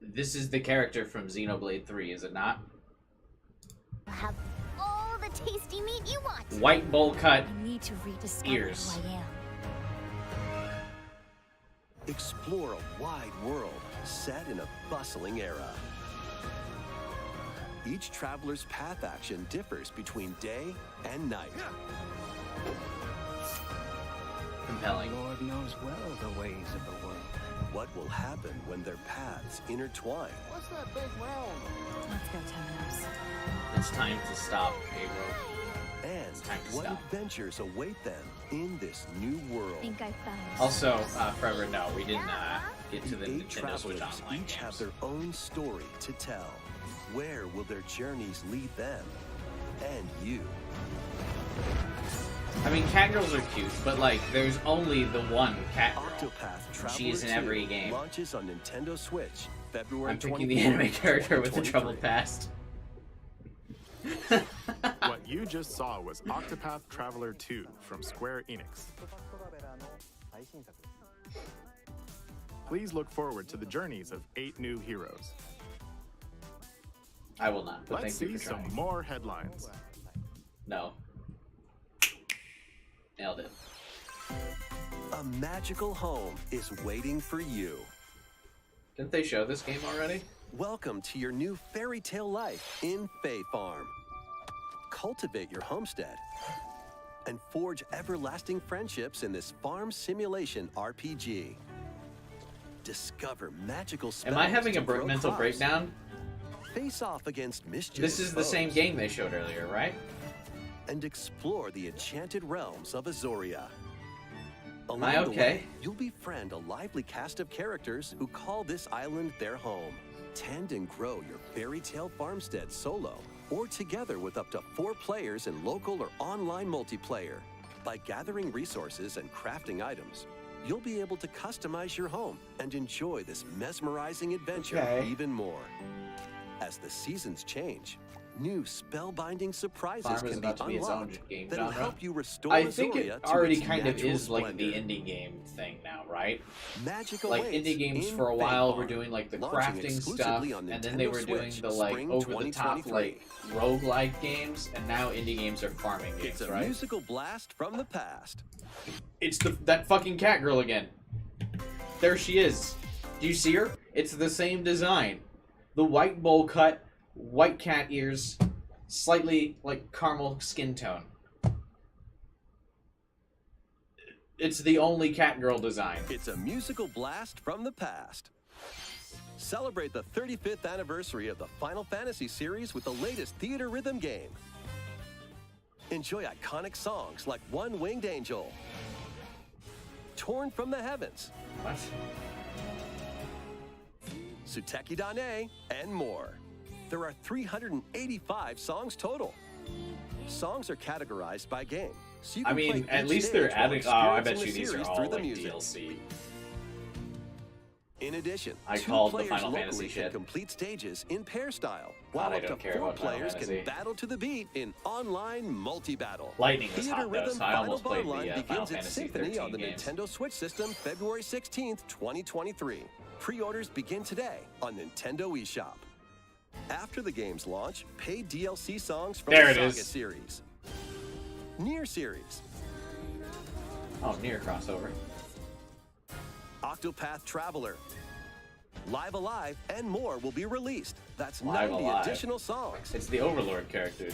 [SPEAKER 1] This is the character from Xenoblade 3, is it not?
[SPEAKER 6] You'll have all the the tasty meat you want.
[SPEAKER 1] White bowl cut
[SPEAKER 2] I need to rediscover
[SPEAKER 1] ears.
[SPEAKER 2] who I am.
[SPEAKER 19] Explore a wide world set in a bustling era. Each traveler's path action differs between day and night.
[SPEAKER 1] Compelling.
[SPEAKER 12] Lord knows well the ways of the world.
[SPEAKER 19] What will happen when their paths intertwine?
[SPEAKER 20] What's that big round?
[SPEAKER 2] Let's go, Temenos.
[SPEAKER 1] It's time to stop, Pedro.
[SPEAKER 19] And
[SPEAKER 1] time to
[SPEAKER 19] what
[SPEAKER 1] stop.
[SPEAKER 19] adventures await them in this new world?
[SPEAKER 2] I think I found
[SPEAKER 1] Also, forever, no, we didn't get to the
[SPEAKER 19] The 8
[SPEAKER 1] Nintendo Switch
[SPEAKER 19] travelers
[SPEAKER 1] Online
[SPEAKER 19] each have
[SPEAKER 1] games.
[SPEAKER 19] their own story to tell. Where will their journeys lead them? And you?
[SPEAKER 1] I mean, cat girls are cute, but like, there's only the one cat girl.
[SPEAKER 19] Octopath Traveler
[SPEAKER 1] She's in
[SPEAKER 19] 2
[SPEAKER 1] every game.
[SPEAKER 19] launches on Nintendo Switch February
[SPEAKER 1] I'm picking
[SPEAKER 19] 24th,
[SPEAKER 1] the anime character with the
[SPEAKER 19] 2023.
[SPEAKER 1] troubled past.
[SPEAKER 18] What you just saw was Octopath Traveler 2 from Square Enix. Please look forward to the journeys of 8 new heroes.
[SPEAKER 1] I will not, but
[SPEAKER 18] Let's
[SPEAKER 1] thank you
[SPEAKER 18] see
[SPEAKER 1] for trying.
[SPEAKER 18] some more headlines.
[SPEAKER 1] No. Nailed it.
[SPEAKER 19] A magical home is waiting for you.
[SPEAKER 1] Didn't they show this game already?
[SPEAKER 19] Welcome to your new fairy tale life in Fae Farm. Cultivate your homestead and forge everlasting friendships in this farm simulation RPG. Discover magical spells.
[SPEAKER 1] Am I having a
[SPEAKER 19] to grow
[SPEAKER 1] mental
[SPEAKER 19] crops.
[SPEAKER 1] breakdown?
[SPEAKER 19] Face off against mischievous
[SPEAKER 1] This is the same
[SPEAKER 19] foes,
[SPEAKER 1] game they showed earlier, right?
[SPEAKER 19] and explore the enchanted realms of Azoria.
[SPEAKER 1] Am I
[SPEAKER 19] Along the
[SPEAKER 1] okay?
[SPEAKER 19] way, you'll befriend a lively cast of characters who call this island their home. Tend and grow your fairy tale farmstead solo or together with up to 4 players in local or online multiplayer. By gathering resources and crafting items, you'll be able to customize your home and enjoy this mesmerizing adventure
[SPEAKER 1] Okay.
[SPEAKER 19] even more. As the seasons change, new spellbinding surprises
[SPEAKER 1] Farm is
[SPEAKER 19] can be
[SPEAKER 1] about to be its own
[SPEAKER 19] unlocked
[SPEAKER 1] game
[SPEAKER 19] that'll
[SPEAKER 1] genre.
[SPEAKER 19] help you restore
[SPEAKER 1] I think
[SPEAKER 19] Azoria
[SPEAKER 1] it
[SPEAKER 19] to
[SPEAKER 1] already
[SPEAKER 19] its
[SPEAKER 1] kind of
[SPEAKER 19] natural
[SPEAKER 1] is like the
[SPEAKER 19] splendor.
[SPEAKER 1] indie game thing now, right?
[SPEAKER 19] Magic
[SPEAKER 1] Like
[SPEAKER 19] awaits
[SPEAKER 1] indie games
[SPEAKER 19] in
[SPEAKER 1] for a
[SPEAKER 19] Fae
[SPEAKER 1] while
[SPEAKER 19] Farm,
[SPEAKER 1] were doing like the
[SPEAKER 19] launching
[SPEAKER 1] crafting stuff,
[SPEAKER 19] exclusively on
[SPEAKER 1] and then they
[SPEAKER 19] Nintendo
[SPEAKER 1] were doing
[SPEAKER 19] Switch
[SPEAKER 1] the like
[SPEAKER 19] spring
[SPEAKER 1] over the top
[SPEAKER 19] 2023.
[SPEAKER 1] like roguelike games, and now indie games are farming games,
[SPEAKER 19] It's a
[SPEAKER 1] right?
[SPEAKER 19] musical blast from the past.
[SPEAKER 1] It's that fucking cat girl again. There she is. Do you see her? It's the same design. The white bowl cut, white cat ears, slightly like caramel skin tone. It's the only cat girl design.
[SPEAKER 19] It's a musical blast from the past. Celebrate the 35th anniversary of the Final Fantasy series with the latest theater rhythm game. Enjoy iconic songs like One Winged Angel, Torn from the Heavens,
[SPEAKER 1] What?
[SPEAKER 19] Suteki Dane, and more. There are 385 songs total. Songs are categorized by game, so you
[SPEAKER 1] I
[SPEAKER 19] can
[SPEAKER 1] mean,
[SPEAKER 19] play
[SPEAKER 1] at
[SPEAKER 19] each
[SPEAKER 1] least
[SPEAKER 19] stage
[SPEAKER 1] they're
[SPEAKER 19] while
[SPEAKER 1] adding. Oh, I bet
[SPEAKER 19] experiencing
[SPEAKER 1] you
[SPEAKER 19] the
[SPEAKER 1] these are
[SPEAKER 19] series
[SPEAKER 1] all
[SPEAKER 19] through the
[SPEAKER 1] like
[SPEAKER 19] music.
[SPEAKER 1] DLC.
[SPEAKER 19] In addition,
[SPEAKER 1] I
[SPEAKER 19] 2
[SPEAKER 1] called the
[SPEAKER 19] players
[SPEAKER 1] Final
[SPEAKER 19] locally
[SPEAKER 1] Fantasy
[SPEAKER 19] can
[SPEAKER 1] shit.
[SPEAKER 19] complete stages in pair style,
[SPEAKER 1] God,
[SPEAKER 19] while
[SPEAKER 1] I
[SPEAKER 19] up
[SPEAKER 1] don't
[SPEAKER 19] to
[SPEAKER 1] care
[SPEAKER 19] 4
[SPEAKER 1] about Final
[SPEAKER 19] players
[SPEAKER 1] Fantasy.
[SPEAKER 19] can battle to the beat in online multi-battle.
[SPEAKER 1] Lightning was
[SPEAKER 19] Theater
[SPEAKER 1] hot, though,
[SPEAKER 19] Rhythm
[SPEAKER 1] so I
[SPEAKER 19] Final
[SPEAKER 1] almost played the,
[SPEAKER 19] Bloodline
[SPEAKER 1] Final
[SPEAKER 19] begins its
[SPEAKER 1] Fantasy
[SPEAKER 19] symphony on the
[SPEAKER 1] 13 games.
[SPEAKER 19] Nintendo Switch system February 16th, 2023. Pre-orders begin today on Nintendo eShop. After the game's launch, paid DLC songs from
[SPEAKER 1] There
[SPEAKER 19] the
[SPEAKER 1] it
[SPEAKER 19] Saga
[SPEAKER 1] is.
[SPEAKER 19] series, Nier series,
[SPEAKER 1] Oh, near crossover.
[SPEAKER 19] Octopath Traveler, Live Alive, and more will be released. That's
[SPEAKER 1] Live
[SPEAKER 19] 90
[SPEAKER 1] Alive.
[SPEAKER 19] additional songs.
[SPEAKER 1] It's the Overlord characters.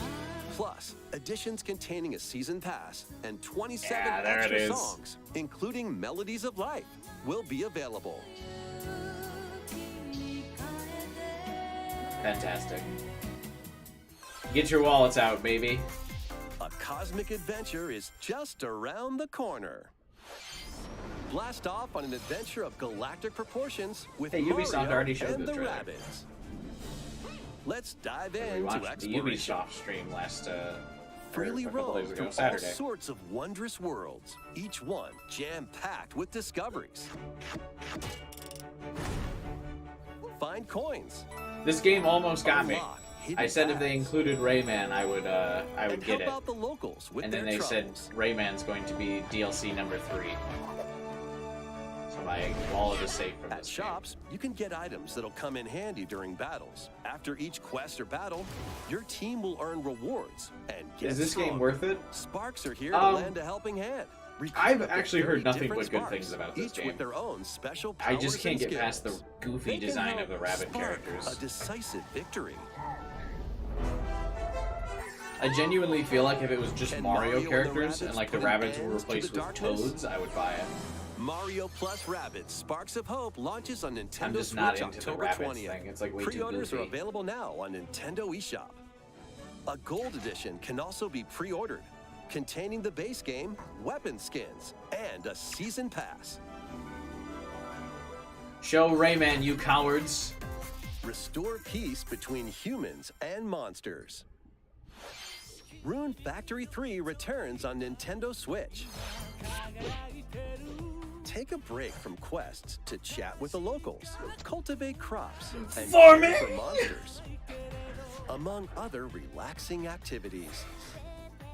[SPEAKER 19] Plus, additions containing a season pass and 27
[SPEAKER 1] Yeah, there it
[SPEAKER 19] extra
[SPEAKER 1] is.
[SPEAKER 19] songs, including Melodies of Life, will be available.
[SPEAKER 1] Fantastic. Get your wallets out, baby.
[SPEAKER 19] A cosmic adventure is just around the corner. Blast off on an adventure of galactic proportions with
[SPEAKER 1] Hey, Ubisoft
[SPEAKER 19] Mario
[SPEAKER 1] already showed
[SPEAKER 19] and
[SPEAKER 1] this
[SPEAKER 19] the
[SPEAKER 1] trailer.
[SPEAKER 19] Rabbids. Let's dive
[SPEAKER 1] We
[SPEAKER 19] into
[SPEAKER 1] watched the
[SPEAKER 19] exploration.
[SPEAKER 1] Ubisoft stream last
[SPEAKER 19] Freely
[SPEAKER 1] a couple
[SPEAKER 19] roam
[SPEAKER 1] days ago,
[SPEAKER 19] through
[SPEAKER 1] Saturday.
[SPEAKER 19] all sorts of wondrous worlds, each one jam-packed with discoveries. Find coins.
[SPEAKER 1] This game almost got me.
[SPEAKER 19] Unlock hidden
[SPEAKER 1] I said if they
[SPEAKER 19] paths.
[SPEAKER 1] included Rayman, I would
[SPEAKER 19] And
[SPEAKER 1] get it.
[SPEAKER 19] help out the locals with
[SPEAKER 1] And
[SPEAKER 19] their
[SPEAKER 1] then they
[SPEAKER 19] troubles.
[SPEAKER 1] said Rayman's going to be DLC number 3. So my wallet is safe from
[SPEAKER 19] At
[SPEAKER 1] this
[SPEAKER 19] shops, you can get items that'll come in handy during battles. After each quest or battle, your team will earn rewards and get
[SPEAKER 1] Is this
[SPEAKER 19] stronger.
[SPEAKER 1] game worth it?
[SPEAKER 19] Sparks are here to lend a helping hand.
[SPEAKER 1] I've actually heard nothing but good
[SPEAKER 19] Sparks,
[SPEAKER 1] things about this
[SPEAKER 19] each
[SPEAKER 1] game.
[SPEAKER 19] with their own special
[SPEAKER 1] I just
[SPEAKER 19] powers
[SPEAKER 1] can't
[SPEAKER 19] and
[SPEAKER 1] get past the
[SPEAKER 19] skills.
[SPEAKER 1] goofy
[SPEAKER 19] They can
[SPEAKER 1] design
[SPEAKER 19] help
[SPEAKER 1] of the rabbit
[SPEAKER 19] spark
[SPEAKER 1] characters.
[SPEAKER 19] A decisive victory.
[SPEAKER 1] I genuinely feel like if it was just Mario
[SPEAKER 19] Mario and the
[SPEAKER 1] characters and
[SPEAKER 19] rabbits
[SPEAKER 1] like the
[SPEAKER 19] put an
[SPEAKER 1] rabbits were
[SPEAKER 19] end to
[SPEAKER 1] replaced
[SPEAKER 19] the
[SPEAKER 1] with
[SPEAKER 19] darkness?
[SPEAKER 1] toads, I would buy it.
[SPEAKER 19] Mario Plus Rabbids Sparks of Hope launches on Nintendo
[SPEAKER 1] I'm just
[SPEAKER 19] Switch
[SPEAKER 1] not into the
[SPEAKER 19] October
[SPEAKER 1] rabbits
[SPEAKER 19] 20th.
[SPEAKER 1] thing. It's like way too
[SPEAKER 19] Pre-orders are
[SPEAKER 1] goofy.
[SPEAKER 19] available now on Nintendo eShop. A Gold Edition can also be pre-ordered, containing the base game, weapon skins, and a Season Pass.
[SPEAKER 1] Show Rayman, you cowards!
[SPEAKER 19] Restore peace between humans and monsters. Rune Factory 3 returns on Nintendo Switch. Take a break from quests to chat with the locals, cultivate crops, and
[SPEAKER 1] Farming!
[SPEAKER 19] care for monsters, among other relaxing activities.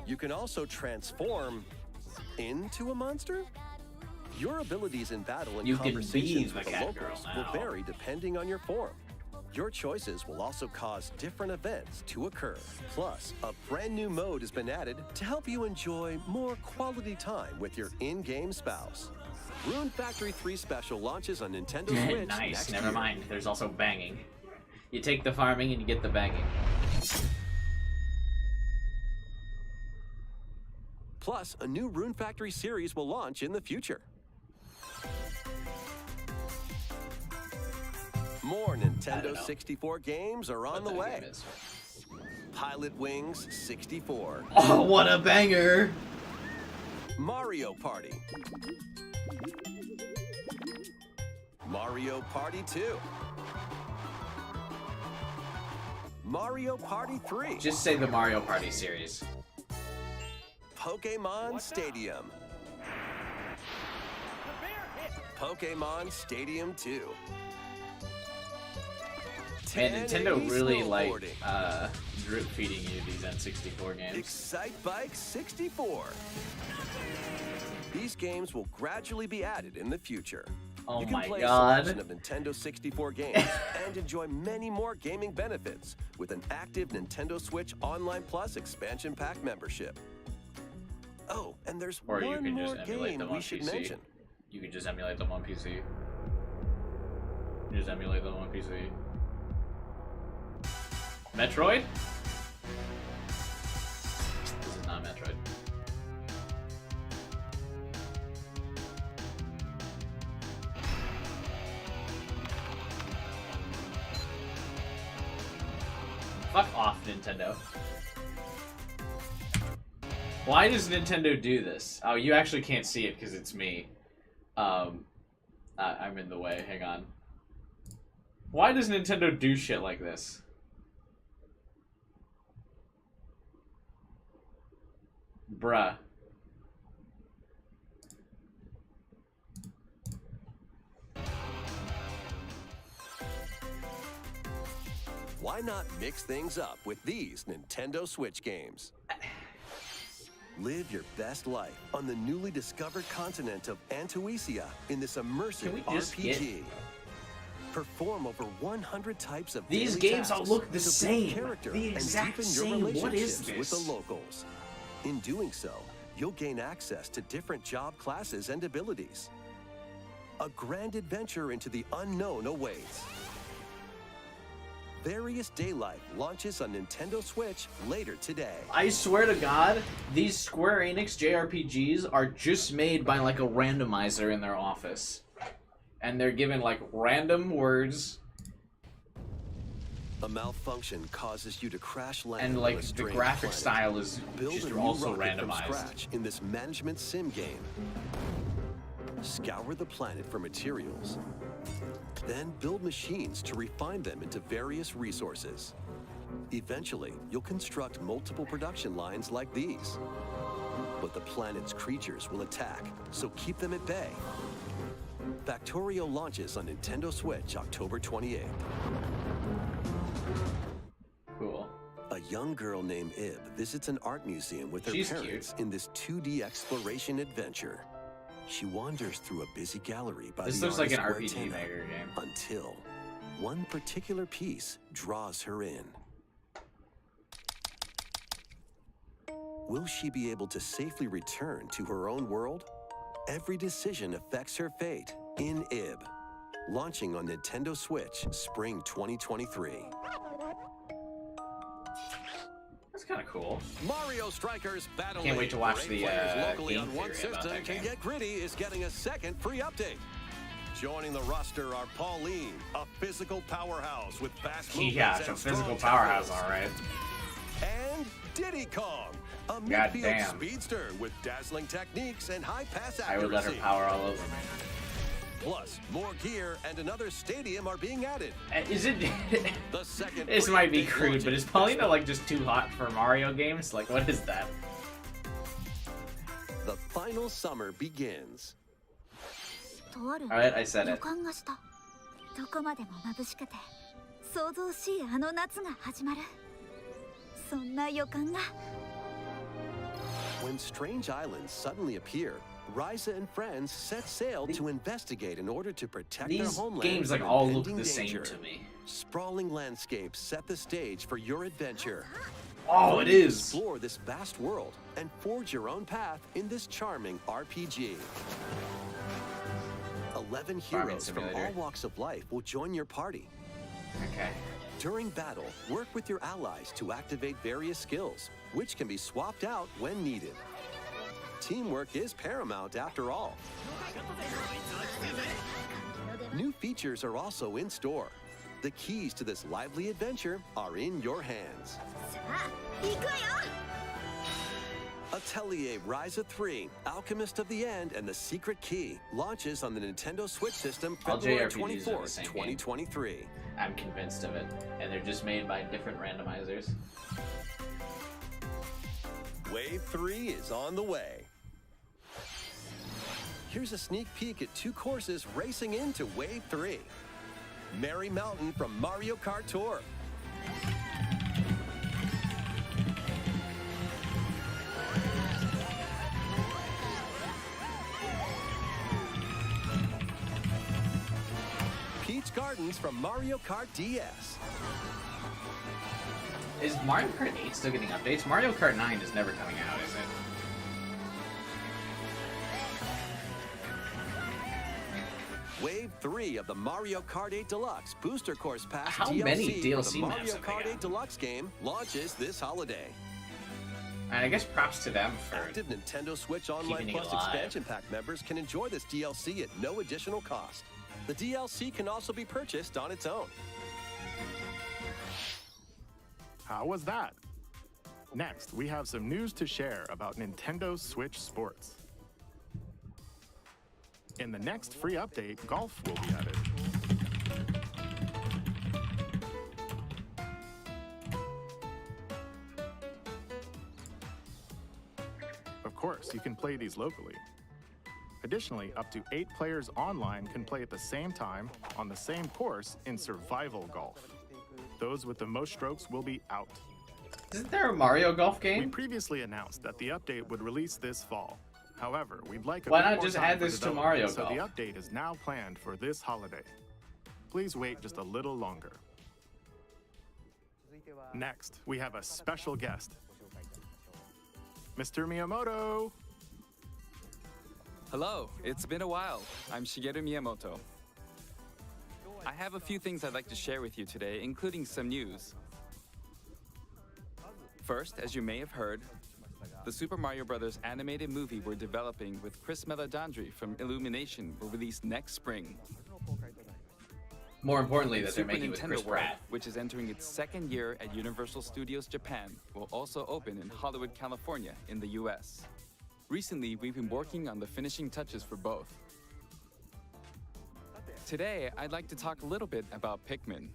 [SPEAKER 19] You can also transform into a monster. Your abilities in battle and
[SPEAKER 1] You can be
[SPEAKER 19] conversations
[SPEAKER 1] the
[SPEAKER 19] with the
[SPEAKER 1] cat
[SPEAKER 19] locals
[SPEAKER 1] girl
[SPEAKER 19] will
[SPEAKER 1] now.
[SPEAKER 19] vary depending on your form. Your choices will also cause different events to occur. Plus, a brand new mode has been added to help you enjoy more quality time with your in-game spouse. Rune Factory 3 Special launches on Nintendo Switch
[SPEAKER 1] Nice,
[SPEAKER 19] next
[SPEAKER 1] never
[SPEAKER 19] year.
[SPEAKER 1] mind. There's also banging. You take the farming and you get the banging.
[SPEAKER 19] Plus, a new Rune Factory series will launch in the future. More Nintendo 64 games are on the way. Pilot Wings 64.
[SPEAKER 1] Oh, what a banger!
[SPEAKER 19] Mario Party. Mario Party 2. Mario Party 3.
[SPEAKER 1] Just say the Mario Party series.
[SPEAKER 19] Pokemon Stadium. Pokemon Stadium 2.
[SPEAKER 1] Man, Nintendo
[SPEAKER 19] 1080
[SPEAKER 1] really like
[SPEAKER 19] snowboarding.
[SPEAKER 1] drip feeding you these N64 games.
[SPEAKER 19] Excite Bike 64. These games will gradually be added in the future.
[SPEAKER 1] Oh
[SPEAKER 19] you can
[SPEAKER 1] my
[SPEAKER 19] play
[SPEAKER 1] God.
[SPEAKER 19] a selection of Nintendo 64 games and enjoy many more gaming benefits with an active Nintendo Switch Online Plus expansion pack membership. Oh, and there's
[SPEAKER 1] Or you
[SPEAKER 19] one
[SPEAKER 1] can
[SPEAKER 19] more
[SPEAKER 1] just emulate
[SPEAKER 19] game
[SPEAKER 1] them
[SPEAKER 19] we
[SPEAKER 1] on
[SPEAKER 19] should
[SPEAKER 1] PC.
[SPEAKER 19] mention.
[SPEAKER 1] You can just emulate them on PC. Just emulate them on PC. Metroid? This is not Metroid. Fuck off, Nintendo. Why does Nintendo do this? Oh, you actually can't see it because it's me. I'm in the way. Hang on. Why does Nintendo do shit like this? Bruh.
[SPEAKER 19] Why not mix things up with these Nintendo Switch games? Live your best life on the newly discovered continent of Antuisia in this immersive
[SPEAKER 1] Can we just
[SPEAKER 19] RPG. Perform over 100 types of
[SPEAKER 1] These
[SPEAKER 19] daily
[SPEAKER 1] games all
[SPEAKER 19] tasks
[SPEAKER 1] look the
[SPEAKER 19] to build
[SPEAKER 1] same.
[SPEAKER 19] character
[SPEAKER 1] The
[SPEAKER 19] and
[SPEAKER 1] exact
[SPEAKER 19] deepen
[SPEAKER 1] same.
[SPEAKER 19] your
[SPEAKER 1] What is
[SPEAKER 19] relationships with
[SPEAKER 1] this?
[SPEAKER 19] the locals. In doing so, you'll gain access to different job classes and abilities. A grand adventure into the unknown awaits. Various Daylight launches on Nintendo Switch later today.
[SPEAKER 1] I swear to God, these Square Enix JRPGs are just made by like a randomizer in their office. And they're given like random words.
[SPEAKER 19] A malfunction causes you to crash land
[SPEAKER 1] And
[SPEAKER 19] on
[SPEAKER 1] like
[SPEAKER 19] a
[SPEAKER 1] the
[SPEAKER 19] strange
[SPEAKER 1] graphic
[SPEAKER 19] planet.
[SPEAKER 1] style is
[SPEAKER 19] Build
[SPEAKER 1] just
[SPEAKER 19] a new
[SPEAKER 1] also
[SPEAKER 19] rocket from
[SPEAKER 1] randomized.
[SPEAKER 19] scratch in this management sim game. Scour the planet for materials. Then build machines to refine them into various resources. Eventually, you'll construct multiple production lines like these. But the planet's creatures will attack, so keep them at bay. Factorio launches on Nintendo Switch October 28th.
[SPEAKER 1] Cool.
[SPEAKER 19] A young girl named Ib visits an art museum with her
[SPEAKER 1] She's
[SPEAKER 19] parents in this 2D exploration adventure. She wanders through a busy gallery by
[SPEAKER 1] This
[SPEAKER 19] the
[SPEAKER 1] looks like an
[SPEAKER 19] artist
[SPEAKER 1] RPG
[SPEAKER 19] Guertena
[SPEAKER 1] Maker game.
[SPEAKER 19] until one particular piece draws her in. Will she be able to safely return to her own world? Every decision affects her fate in IB, launching on Nintendo Switch spring 2023.
[SPEAKER 1] That's kind of cool.
[SPEAKER 19] Mario Strikers Battle
[SPEAKER 1] Can't wait
[SPEAKER 19] League.
[SPEAKER 1] to watch
[SPEAKER 19] Great
[SPEAKER 1] the
[SPEAKER 19] players locally
[SPEAKER 1] game
[SPEAKER 19] on one
[SPEAKER 1] theory about
[SPEAKER 19] system
[SPEAKER 1] that
[SPEAKER 19] can
[SPEAKER 1] game.
[SPEAKER 19] get gritty is getting a second free update. Joining the roster are Pauline, a physical powerhouse with fast movements
[SPEAKER 1] Yeah,
[SPEAKER 19] and
[SPEAKER 1] some
[SPEAKER 19] strong
[SPEAKER 1] physical powerhouse,
[SPEAKER 19] tackles.
[SPEAKER 1] all right.
[SPEAKER 19] And Diddy Kong, a
[SPEAKER 1] God
[SPEAKER 19] midfield
[SPEAKER 1] damn.
[SPEAKER 19] speedster with dazzling techniques and high pass accuracy.
[SPEAKER 1] I would let her power all over me.
[SPEAKER 19] Plus, more gear and another stadium are being added.
[SPEAKER 1] Is it?
[SPEAKER 19] The second
[SPEAKER 1] This
[SPEAKER 19] free
[SPEAKER 1] might be
[SPEAKER 19] update
[SPEAKER 1] crude, but is
[SPEAKER 19] launches
[SPEAKER 1] Paulina like just too hot for Mario games? Like, what is that?
[SPEAKER 19] The final summer begins.
[SPEAKER 1] Alright, I said it.
[SPEAKER 6] どこまでも眩しくて想像しいあの夏が始まるそんな予感が
[SPEAKER 19] When strange islands suddenly appear, Ryza and friends set sail to investigate in order to protect their
[SPEAKER 1] These
[SPEAKER 19] homeland
[SPEAKER 1] games like
[SPEAKER 19] from
[SPEAKER 1] all look
[SPEAKER 19] impending
[SPEAKER 1] the same
[SPEAKER 19] danger.
[SPEAKER 1] to me.
[SPEAKER 19] Sprawling landscapes set the stage for your adventure.
[SPEAKER 1] Oh, it is.
[SPEAKER 19] Explore this vast world and forge your own path in this charming RPG. 11 heroes from
[SPEAKER 1] simulator.
[SPEAKER 19] all walks of life will join your party.
[SPEAKER 1] Okay.
[SPEAKER 19] During battle, work with your allies to activate various skills, which can be swapped out when needed. Teamwork is paramount after all. New features are also in store. The keys to this lively adventure are in your hands.
[SPEAKER 6] 行くわよ
[SPEAKER 19] Atelier Ryza 3, Alchemist of the End, and the Secret Key launches on the Nintendo Switch system
[SPEAKER 1] All
[SPEAKER 19] February
[SPEAKER 1] JRPGs are the
[SPEAKER 19] 24th,
[SPEAKER 1] same game.
[SPEAKER 19] 2023.
[SPEAKER 1] I'm convinced of it. And they're just made by different randomizers.
[SPEAKER 19] Wave 3 is on the way. Here's a sneak peek at 2 courses racing into Wave 3. Merry Mountain from Mario Kart Tour. Peach Gardens from Mario Kart DS.
[SPEAKER 1] Is Mario Kart 8 still getting updates? Mario Kart 9 is never coming out, is it?
[SPEAKER 19] Wave 3 of the Mario Kart 8 Deluxe Booster Course Pass
[SPEAKER 1] How
[SPEAKER 19] DLC
[SPEAKER 1] many
[SPEAKER 19] for the
[SPEAKER 1] DLC
[SPEAKER 19] Mario
[SPEAKER 1] maps have they
[SPEAKER 19] Kart
[SPEAKER 1] got?
[SPEAKER 19] 8 Deluxe game launches this holiday.
[SPEAKER 1] And I guess props to them for
[SPEAKER 19] Active Nintendo Switch Online
[SPEAKER 1] keeping it
[SPEAKER 19] Plus
[SPEAKER 1] alive.
[SPEAKER 19] expansion pack members can enjoy this DLC at no additional cost. The DLC can also be purchased on its own.
[SPEAKER 18] How was that? Next, we have some news to share about Nintendo Switch Sports. In the next free update, golf will be added. Of course, you can play these locally. Additionally, up to 8 players online can play at the same time on the same course in survival golf. Those with the most strokes will be out.
[SPEAKER 1] Isn't there a Mario Golf
[SPEAKER 18] We
[SPEAKER 1] game?
[SPEAKER 18] previously announced that the update would release this fall. However, we'd like a
[SPEAKER 1] Why
[SPEAKER 18] bit
[SPEAKER 1] not
[SPEAKER 18] more
[SPEAKER 1] just
[SPEAKER 18] time
[SPEAKER 1] add
[SPEAKER 18] for
[SPEAKER 1] this to
[SPEAKER 18] development,
[SPEAKER 1] Mario
[SPEAKER 18] so the
[SPEAKER 1] Golf?
[SPEAKER 18] update is now planned for this holiday. Please wait just a little longer. Next, we have a special guest. Mr. Miyamoto!
[SPEAKER 21] Hello, it's been a while. I'm Shigeru Miyamoto. I have a few things I'd like to share with you today, including some news. First, as you may have heard, the Super Mario Bros. Animated movie we're developing with Chris Meledandri from Illumination will release next spring.
[SPEAKER 1] More importantly, that they're
[SPEAKER 21] Super
[SPEAKER 1] making with
[SPEAKER 21] Nintendo
[SPEAKER 1] Chris
[SPEAKER 21] World,
[SPEAKER 1] Pratt.
[SPEAKER 21] which is entering its second year at Universal Studios Japan, will also open in Hollywood, California, in the US. Recently, we've been working on the finishing touches for both. Today, I'd like to talk a little bit about Pikmin.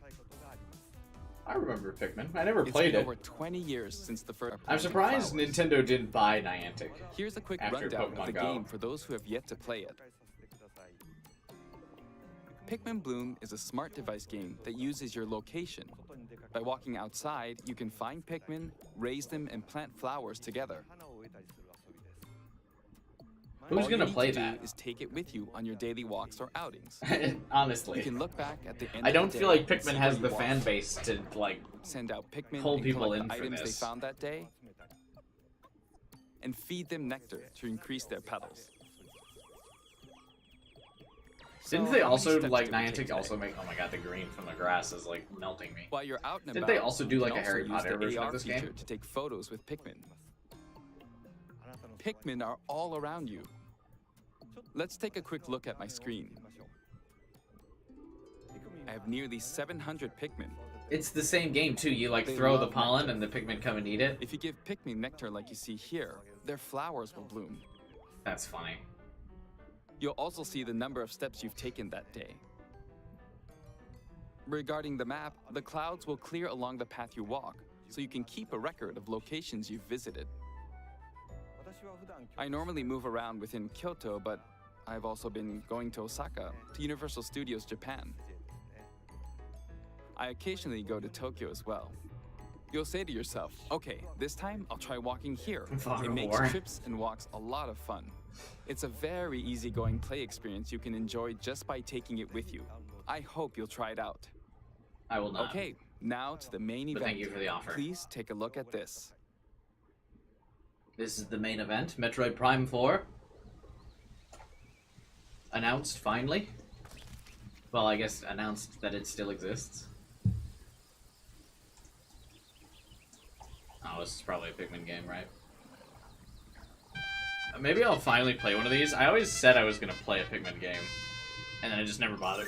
[SPEAKER 1] I remember Pikmin. I never
[SPEAKER 21] It's
[SPEAKER 1] played
[SPEAKER 21] been
[SPEAKER 1] it.
[SPEAKER 21] over 20 years since the first.
[SPEAKER 1] I'm surprised Nintendo didn't buy Niantic.
[SPEAKER 21] Here's a quick
[SPEAKER 1] after
[SPEAKER 21] rundown
[SPEAKER 1] Pokemon
[SPEAKER 21] of the
[SPEAKER 1] Go.
[SPEAKER 21] game for those who have yet to play it. Pikmin Bloom is a smart device game that uses your location. By walking outside, you can find Pikmin, raise them, and plant flowers together.
[SPEAKER 1] Who's
[SPEAKER 21] All you
[SPEAKER 1] gonna
[SPEAKER 21] need
[SPEAKER 1] play
[SPEAKER 21] to do
[SPEAKER 1] that?
[SPEAKER 21] is take it with you on your daily walks or outings.
[SPEAKER 1] Honestly,
[SPEAKER 21] You can look back at the end
[SPEAKER 1] I
[SPEAKER 21] of the
[SPEAKER 1] don't
[SPEAKER 21] day
[SPEAKER 1] feel like
[SPEAKER 21] and see
[SPEAKER 1] Pikmin
[SPEAKER 21] where
[SPEAKER 1] has
[SPEAKER 21] you
[SPEAKER 1] the
[SPEAKER 21] walked.
[SPEAKER 1] fan base to like
[SPEAKER 21] Send out Pikmin
[SPEAKER 1] pull
[SPEAKER 21] and
[SPEAKER 1] people
[SPEAKER 21] collect
[SPEAKER 1] in
[SPEAKER 21] the
[SPEAKER 1] for
[SPEAKER 21] items
[SPEAKER 1] this.
[SPEAKER 21] they found that day, and feed them nectar to increase their petals.
[SPEAKER 1] Didn't
[SPEAKER 21] So,
[SPEAKER 1] they
[SPEAKER 21] how many
[SPEAKER 1] also
[SPEAKER 21] steps
[SPEAKER 1] like
[SPEAKER 21] did we take
[SPEAKER 1] Niantic
[SPEAKER 21] today?
[SPEAKER 1] also make? Oh my god, the green from the grass is like melting me.
[SPEAKER 21] While you're out and
[SPEAKER 1] Didn't
[SPEAKER 21] about,
[SPEAKER 1] they also do
[SPEAKER 21] you
[SPEAKER 1] like
[SPEAKER 21] can
[SPEAKER 1] a Harry
[SPEAKER 21] use
[SPEAKER 1] Potter
[SPEAKER 21] the
[SPEAKER 1] version
[SPEAKER 21] AR
[SPEAKER 1] of this
[SPEAKER 21] feature
[SPEAKER 1] game?
[SPEAKER 21] to take photos with Pikmin. Pikmin are all around you. Let's take a quick look at my screen. I have nearly 700 Pikmin.
[SPEAKER 1] It's the same game too. You like
[SPEAKER 21] They
[SPEAKER 1] throw the
[SPEAKER 21] love
[SPEAKER 1] pollen
[SPEAKER 21] nectar.
[SPEAKER 1] and the Pikmin come and eat it.
[SPEAKER 21] If you give Pikmin nectar like you see here, their flowers will bloom.
[SPEAKER 1] That's funny.
[SPEAKER 21] You'll also see the number of steps you've taken that day. Regarding the map, the clouds will clear along the path you walk, so you can keep a record of locations you've visited. I normally move around within Kyoto, but I've also been going to Osaka, to Universal Studios Japan. I occasionally go to Tokyo as well. You'll say to yourself, okay, this time I'll try walking here.
[SPEAKER 1] Fog
[SPEAKER 21] It
[SPEAKER 1] of
[SPEAKER 21] makes
[SPEAKER 1] War.
[SPEAKER 21] trips and walks a lot of fun. It's a very easygoing play experience you can enjoy just by taking it with you. I hope you'll try it out.
[SPEAKER 1] I will not.
[SPEAKER 21] Okay, now to the main
[SPEAKER 1] But
[SPEAKER 21] event.
[SPEAKER 1] thank you for the offer.
[SPEAKER 21] Please take a look at this.
[SPEAKER 1] This is the main event. Metroid Prime 4. Announced, finally. Well, I guess announced that it still exists. Oh, this is probably a Pikmin game, right? Maybe I'll finally play one of these. I always said I was going to play a Pikmin game, and then I just never bothered.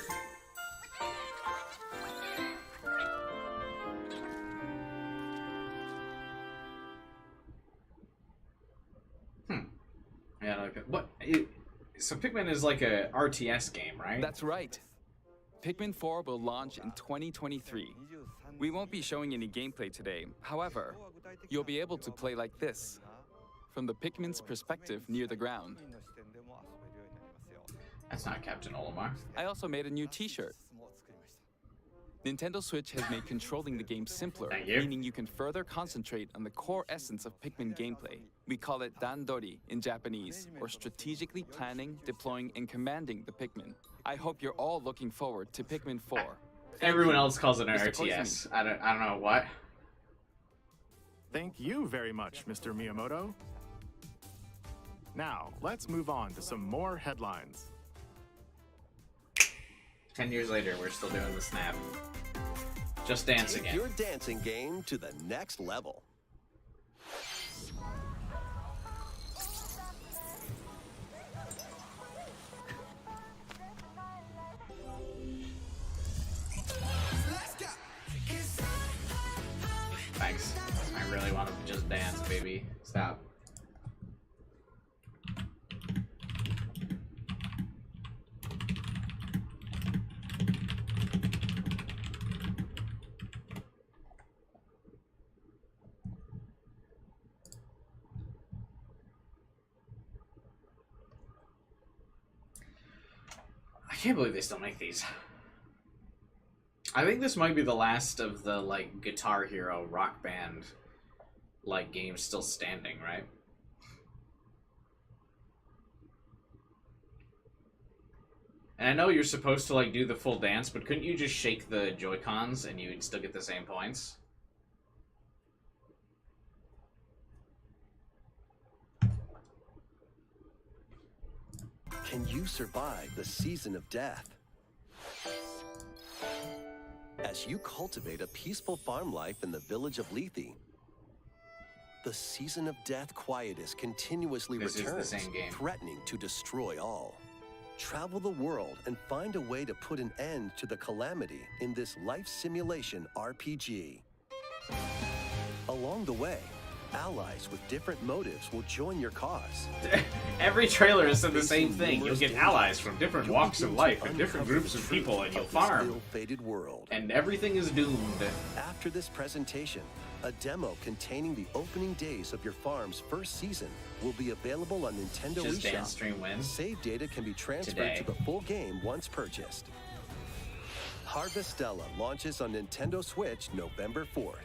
[SPEAKER 1] Yeah, okay. What? So Pikmin is like a RTS game, right?
[SPEAKER 21] That's right. Pikmin 4 will launch in 2023. We won't be showing any gameplay today. However, you'll be able to play like this, from the Pikmin's perspective near the ground.
[SPEAKER 1] That's not Captain Olimar.
[SPEAKER 21] I also made a new t-shirt. Nintendo Switch has made controlling the game simpler, meaning you can further concentrate on the core essence of Pikmin gameplay. We call it Dandori in Japanese, or strategically planning, deploying, and commanding the Pikmin. I hope you're all looking forward to Pikmin 4.
[SPEAKER 1] Everyone else calls it an
[SPEAKER 18] Mr.
[SPEAKER 1] RTS. I don't know what.
[SPEAKER 18] Thank you very much, Mr. Miyamoto. Now, let's move on to some more headlines.
[SPEAKER 1] 10 years later, we're still doing the snap. Just Dance
[SPEAKER 19] Take
[SPEAKER 1] again.
[SPEAKER 19] your dancing game to the next level.
[SPEAKER 1] Thanks. I really want to just dance, baby. Stop. I can't believe they still make these. I think this might be the last of the, like, Guitar Hero Rock Band, like, games still standing, right? And I know you're supposed to, like, do the full dance, but couldn't you just shake the Joy-Cons and you would still get the same points?
[SPEAKER 19] Can you survive the season of death? As you cultivate a peaceful farm life in the village of Lethe, the season of death quietus continuously
[SPEAKER 1] This is the
[SPEAKER 19] returns,
[SPEAKER 1] same game.
[SPEAKER 19] threatening to destroy all. Travel the world and find a way to put an end to the calamity in this life simulation RPG. Along the way, allies with different motives will join your cause.
[SPEAKER 1] Every trailer has said the same thing. You'll get allies from different walks of life and different groups of people, and you'll farm.
[SPEAKER 19] Ill-fated world.
[SPEAKER 1] And everything is doomed.
[SPEAKER 19] After this presentation, a demo containing the opening days of your farm's first season will be available on Nintendo
[SPEAKER 1] Just
[SPEAKER 19] eShop.
[SPEAKER 1] Dance Stream wins.
[SPEAKER 19] Save data can be transferred
[SPEAKER 1] Today.
[SPEAKER 19] to the full game once purchased. Harvestella launches on Nintendo Switch November 4th.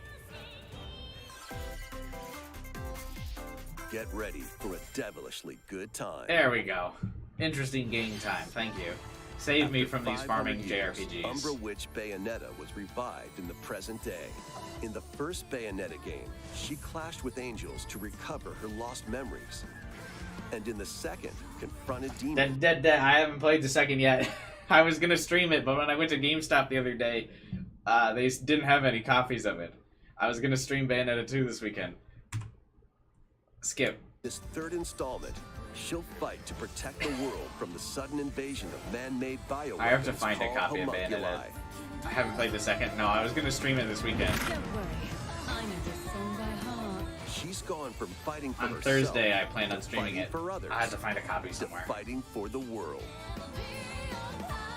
[SPEAKER 19] get ready for a devilishly good time.
[SPEAKER 1] There we go. Interesting game time. Thank you. Save me from these farming JRPGs.
[SPEAKER 19] Umbra Witch Bayonetta was revived in the present day. In the first Bayonetta game, she clashed with angels to recover her lost memories. And in the second, confronted demons.
[SPEAKER 1] I haven't played the second yet. I was gonna stream it, but when I went to GameStop the other day, they didn't have any copies of it. I was gonna stream Bayonetta 2 this weekend. Skip.
[SPEAKER 19] This third installment, she'll fight to protect the world from the sudden invasion of man-made bioweapons.
[SPEAKER 1] I have to find a copy of Bayonetta. I haven't played the second. No, I was gonna stream it this weekend.
[SPEAKER 16] Don't worry, I know this song by heart.
[SPEAKER 19] She's gone from fighting for
[SPEAKER 1] On
[SPEAKER 19] herself
[SPEAKER 1] Thursday, I plan on
[SPEAKER 19] to
[SPEAKER 1] streaming
[SPEAKER 19] fighting
[SPEAKER 1] it.
[SPEAKER 19] for others,
[SPEAKER 1] I have to find a copy somewhere.
[SPEAKER 19] to fighting for the world.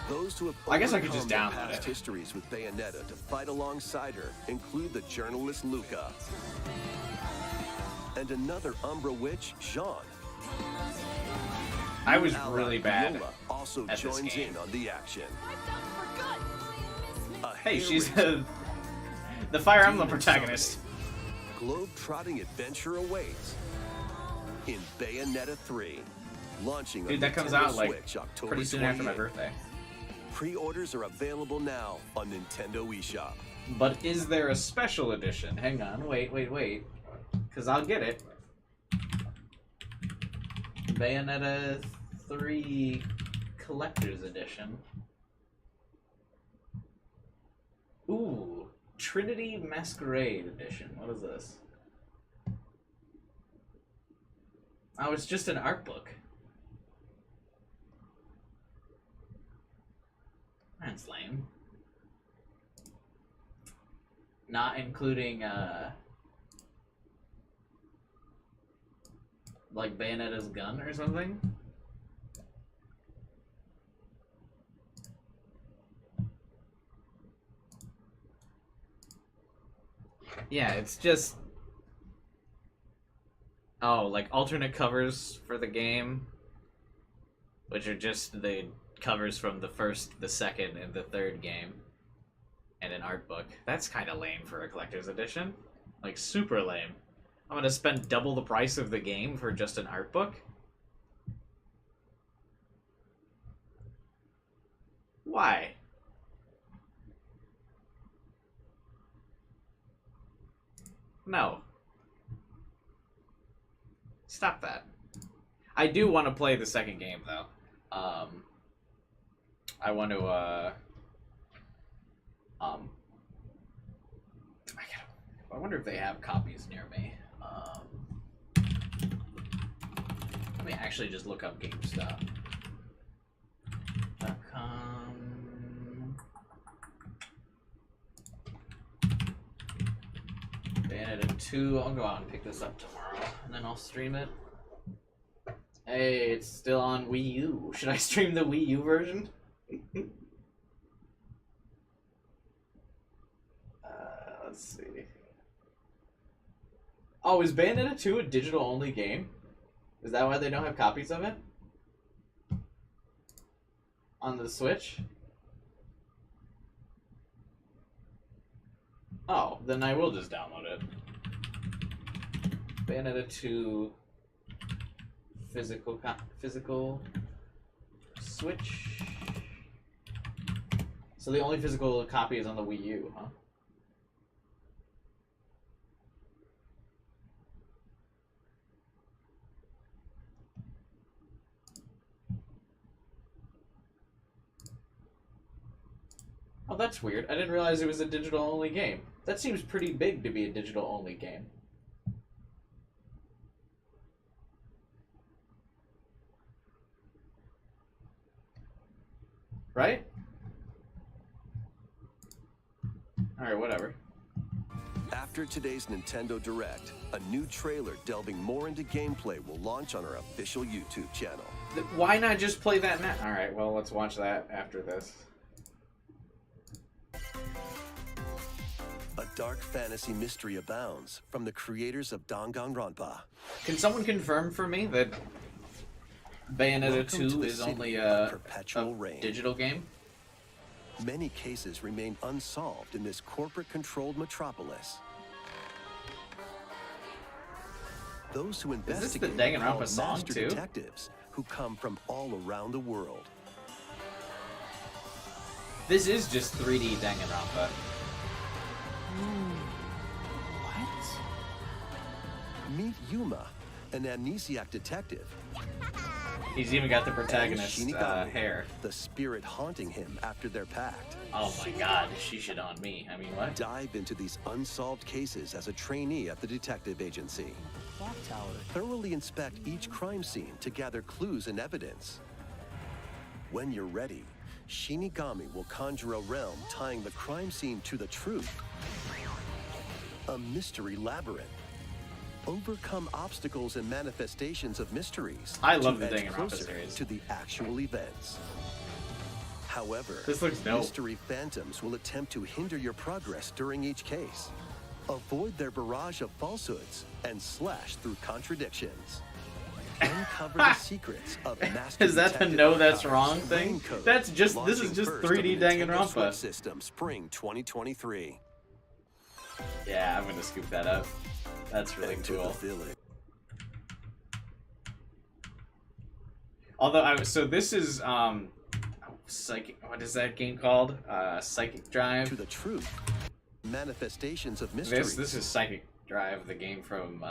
[SPEAKER 19] Those who have
[SPEAKER 1] I guess I could just
[SPEAKER 19] overcome their
[SPEAKER 1] download
[SPEAKER 19] past
[SPEAKER 1] it.
[SPEAKER 19] histories with Bayonetta to fight alongside her include the journalist Luca and another Umbra witch, Jean.
[SPEAKER 1] I was
[SPEAKER 19] Ally
[SPEAKER 1] really bad
[SPEAKER 19] Viola also
[SPEAKER 1] at this
[SPEAKER 19] joins
[SPEAKER 1] game.
[SPEAKER 19] in on the action. A
[SPEAKER 1] Hey, she's
[SPEAKER 19] hair-raising,
[SPEAKER 1] the Fire Emblem protagonist.
[SPEAKER 19] globe-trotting adventure awaits in Bayonetta 3, launching
[SPEAKER 1] Dude,
[SPEAKER 19] on
[SPEAKER 1] that comes
[SPEAKER 19] Nintendo
[SPEAKER 1] out like
[SPEAKER 19] Switch October
[SPEAKER 1] pretty soon after my
[SPEAKER 19] 28th.
[SPEAKER 1] birthday.
[SPEAKER 19] Pre-orders are available now on Nintendo eShop.
[SPEAKER 1] But is there a special edition? Hang on, wait. Because I'll get it. Bayonetta 3 Collector's Edition. Ooh, Trinity Masquerade Edition. What is this? Oh, it's just an art book. That's lame. Not including, like Bayonetta's gun or something? Yeah, it's just... Oh, like alternate covers for the game, which are just the covers from the first, the second, and the third game, and an art book. That's kind of lame for a collector's edition. Like, super lame. I'm gonna spend double the price of the game for just an art book? Why? No. Stop that. I do want to play the second game, though. I want to, I wonder if they have copies near me. Let me actually just look up GameStop.com. Bayonetta 2. I'll go out and pick this up tomorrow, and then I'll stream it. Hey, it's still on Wii U. Should I stream the Wii U version? Let's see. Oh, is Bayonetta 2 a digital-only game? Is that why they don't have copies of it? On the Switch? Oh, then I will just download it. Bayonetta 2 physical Switch. So the only physical copy is on the Wii U, huh? Oh, that's weird. I didn't realize it was a digital-only game. That seems pretty big to be a digital-only game. Right? Alright, whatever.
[SPEAKER 19] After today's Nintendo Direct, a new trailer delving more into gameplay will launch on our official YouTube channel.
[SPEAKER 1] Why not just play that now? Alright, well, let's watch that after this.
[SPEAKER 19] A dark fantasy mystery abounds from the creators of Danganronpa.
[SPEAKER 1] Can someone confirm for me that Bayonetta 2 is only a digital game?
[SPEAKER 19] Many cases remain unsolved in this corporate-controlled metropolis. those who
[SPEAKER 1] Is this the
[SPEAKER 19] investigate
[SPEAKER 1] Danganronpa
[SPEAKER 19] called
[SPEAKER 1] song,
[SPEAKER 19] master
[SPEAKER 1] too?
[SPEAKER 19] detectives who come from all around the world.
[SPEAKER 1] This is just 3D Danganronpa.
[SPEAKER 19] Meet Yuma, an amnesiac detective.
[SPEAKER 1] He's even got the protagonist's
[SPEAKER 19] And Shinigami,
[SPEAKER 1] hair.
[SPEAKER 19] the spirit haunting him after their pact.
[SPEAKER 1] Oh my god, she should on me. I mean, what?
[SPEAKER 19] Dive into these unsolved cases as a trainee at the detective agency. Thoroughly inspect each crime scene to gather clues and evidence. When you're ready, Shinigami will conjure a realm tying the crime scene to the truth. A mystery labyrinth. Overcome obstacles and manifestations of mysteries.
[SPEAKER 1] I love
[SPEAKER 19] to
[SPEAKER 1] the
[SPEAKER 19] edge
[SPEAKER 1] Danganronpa
[SPEAKER 19] closer
[SPEAKER 1] series.
[SPEAKER 19] to the actual events. However,
[SPEAKER 1] This looks dope.
[SPEAKER 19] mystery phantoms will attempt to hinder your progress during each case. Avoid their barrage of falsehoods and slash through contradictions. Uncover the secrets of master
[SPEAKER 1] Is that the
[SPEAKER 19] detective
[SPEAKER 1] no that's
[SPEAKER 19] archives.
[SPEAKER 1] wrong thing?
[SPEAKER 19] Rain Code,
[SPEAKER 1] This is
[SPEAKER 19] launching
[SPEAKER 1] just
[SPEAKER 19] first
[SPEAKER 1] 3D
[SPEAKER 19] on the Nintendo
[SPEAKER 1] Danganronpa.
[SPEAKER 19] Switch System, spring 2023.
[SPEAKER 1] Yeah, I'm gonna scoop that up. That's really
[SPEAKER 19] Enter
[SPEAKER 1] cool.
[SPEAKER 19] the village.
[SPEAKER 1] Although so this is psychic. What is that game called? Psychic Drive.
[SPEAKER 19] To the truth. Manifestations of mysteries.
[SPEAKER 1] This is Psychic Drive, the game from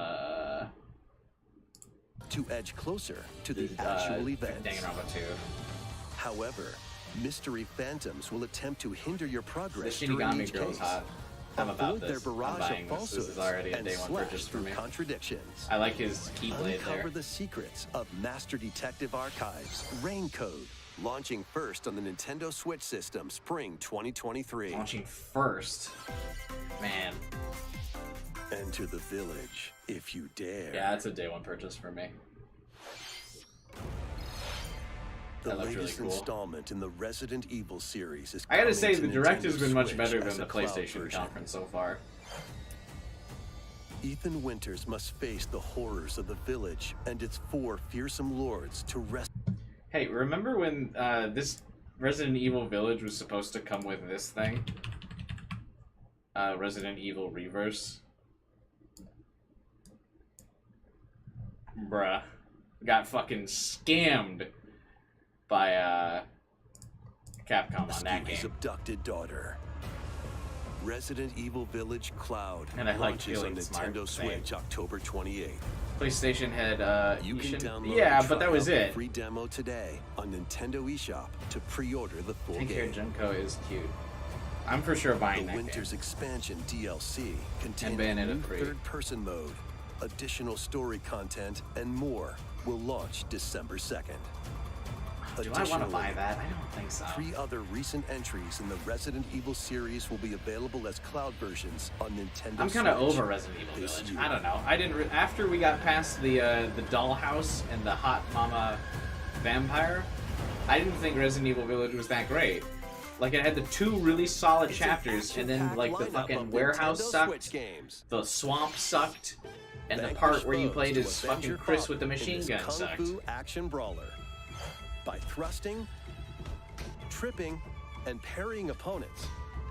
[SPEAKER 19] to edge closer to the actual events.
[SPEAKER 1] Danganronpa 2.
[SPEAKER 19] However, mystery phantoms will attempt to hinder your
[SPEAKER 1] The
[SPEAKER 19] progress during
[SPEAKER 1] Shinigami
[SPEAKER 19] each
[SPEAKER 1] girl's
[SPEAKER 19] case.
[SPEAKER 1] hot. I'm about
[SPEAKER 19] Avoid
[SPEAKER 1] this.
[SPEAKER 19] their
[SPEAKER 1] I'm
[SPEAKER 19] barrage
[SPEAKER 1] buying
[SPEAKER 19] of
[SPEAKER 1] this. This is
[SPEAKER 19] falsehoods
[SPEAKER 1] already a
[SPEAKER 19] and
[SPEAKER 1] day one
[SPEAKER 19] slash
[SPEAKER 1] purchase for
[SPEAKER 19] through
[SPEAKER 1] me.
[SPEAKER 19] contradictions.
[SPEAKER 1] I like his keyblade
[SPEAKER 19] Uncover
[SPEAKER 1] there.
[SPEAKER 19] the secrets of Master Detective Archives. Rain Code. Launching first on the Nintendo Switch System, spring 2023.
[SPEAKER 1] Launching first. Man.
[SPEAKER 19] Enter the village, if you dare.
[SPEAKER 1] Yeah, it's a day one purchase for me.
[SPEAKER 19] The
[SPEAKER 1] That looks really
[SPEAKER 19] latest
[SPEAKER 1] cool.
[SPEAKER 19] installment in the Resident Evil series is
[SPEAKER 1] I gotta
[SPEAKER 19] coming
[SPEAKER 1] say,
[SPEAKER 19] to
[SPEAKER 1] the Direct has
[SPEAKER 19] Nintendo
[SPEAKER 1] been much
[SPEAKER 19] Switch
[SPEAKER 1] better
[SPEAKER 19] as
[SPEAKER 1] than
[SPEAKER 19] a
[SPEAKER 1] the
[SPEAKER 19] cloud
[SPEAKER 1] PlayStation
[SPEAKER 19] version.
[SPEAKER 1] conference so far.
[SPEAKER 19] Ethan Winters must face the horrors of the village and its 4 fearsome lords to rescue.
[SPEAKER 1] Hey, remember when this Resident Evil Village was supposed to come with this thing? Resident Evil Reverse. Bruh. Got fucking scammed by Capcom on that
[SPEAKER 19] his
[SPEAKER 1] game.
[SPEAKER 19] abducted daughter. Resident Evil Village Cloud
[SPEAKER 1] And I like
[SPEAKER 19] launches on
[SPEAKER 1] Feeling Smart,
[SPEAKER 19] Nintendo
[SPEAKER 1] same.
[SPEAKER 19] Switch October 28th.
[SPEAKER 1] PlayStation had
[SPEAKER 19] You can download
[SPEAKER 1] yeah,
[SPEAKER 19] and
[SPEAKER 1] but that
[SPEAKER 19] try
[SPEAKER 1] was
[SPEAKER 19] out the
[SPEAKER 1] it.
[SPEAKER 19] free demo today on Nintendo eShop to pre-order the full
[SPEAKER 1] Pink Hair
[SPEAKER 19] game.
[SPEAKER 1] Junko is cute. I'm for sure buying
[SPEAKER 19] The
[SPEAKER 1] that
[SPEAKER 19] Winter's expansion DLC contains
[SPEAKER 1] Bayonetta
[SPEAKER 19] new
[SPEAKER 1] 3.
[SPEAKER 19] third-person mode, additional story content, and more will launch December 2nd.
[SPEAKER 1] game. Do I want to buy
[SPEAKER 19] Additionally,
[SPEAKER 1] that? I don't think so.
[SPEAKER 19] 3 other recent entries in the Resident Evil series will be available as cloud versions on Nintendo
[SPEAKER 1] I'm kind of
[SPEAKER 19] Switch
[SPEAKER 1] over Resident Evil
[SPEAKER 19] this
[SPEAKER 1] Village.
[SPEAKER 19] year.
[SPEAKER 1] I don't know. I didn't after we got past the dollhouse and the hot mama vampire. I didn't think Resident Evil Village was that great. Like it had the 2 really solid chapters, and then like the
[SPEAKER 19] lineup
[SPEAKER 1] fucking
[SPEAKER 19] of
[SPEAKER 1] warehouse
[SPEAKER 19] Nintendo
[SPEAKER 1] sucked,
[SPEAKER 19] Switch games.
[SPEAKER 1] the swamp sucked, and the
[SPEAKER 19] Vanquish
[SPEAKER 1] part where you
[SPEAKER 19] foes
[SPEAKER 1] played
[SPEAKER 19] to
[SPEAKER 1] as
[SPEAKER 19] avenge
[SPEAKER 1] fucking
[SPEAKER 19] your
[SPEAKER 1] Chris
[SPEAKER 19] father
[SPEAKER 1] with the
[SPEAKER 19] in
[SPEAKER 1] machine
[SPEAKER 19] this
[SPEAKER 1] gun
[SPEAKER 19] Kung
[SPEAKER 1] sucked.
[SPEAKER 19] Fu action brawler. By thrusting, tripping, and parrying opponents,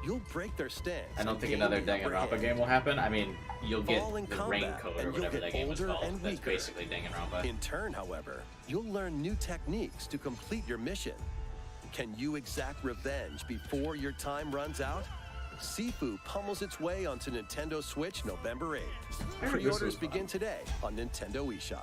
[SPEAKER 19] you'll break their stance.
[SPEAKER 1] I don't
[SPEAKER 19] and
[SPEAKER 1] think
[SPEAKER 19] gain
[SPEAKER 1] another
[SPEAKER 19] the upper
[SPEAKER 1] Danganronpa
[SPEAKER 19] hand.
[SPEAKER 1] game will happen. I mean, you'll get
[SPEAKER 19] Fall in
[SPEAKER 1] the
[SPEAKER 19] combat,
[SPEAKER 1] Raincoat
[SPEAKER 19] and
[SPEAKER 1] or
[SPEAKER 19] you'll
[SPEAKER 1] whatever
[SPEAKER 19] get
[SPEAKER 1] that game was
[SPEAKER 19] older
[SPEAKER 1] called.
[SPEAKER 19] and
[SPEAKER 1] That's
[SPEAKER 19] weaker.
[SPEAKER 1] basically Danganronpa.
[SPEAKER 19] In turn, however, you'll learn new techniques to complete your mission. Can you exact revenge before your time runs out? Sifu pummels its way onto Nintendo Switch November 8th.
[SPEAKER 1] this
[SPEAKER 19] Pre-orders
[SPEAKER 1] was
[SPEAKER 19] begin today on Nintendo eShop.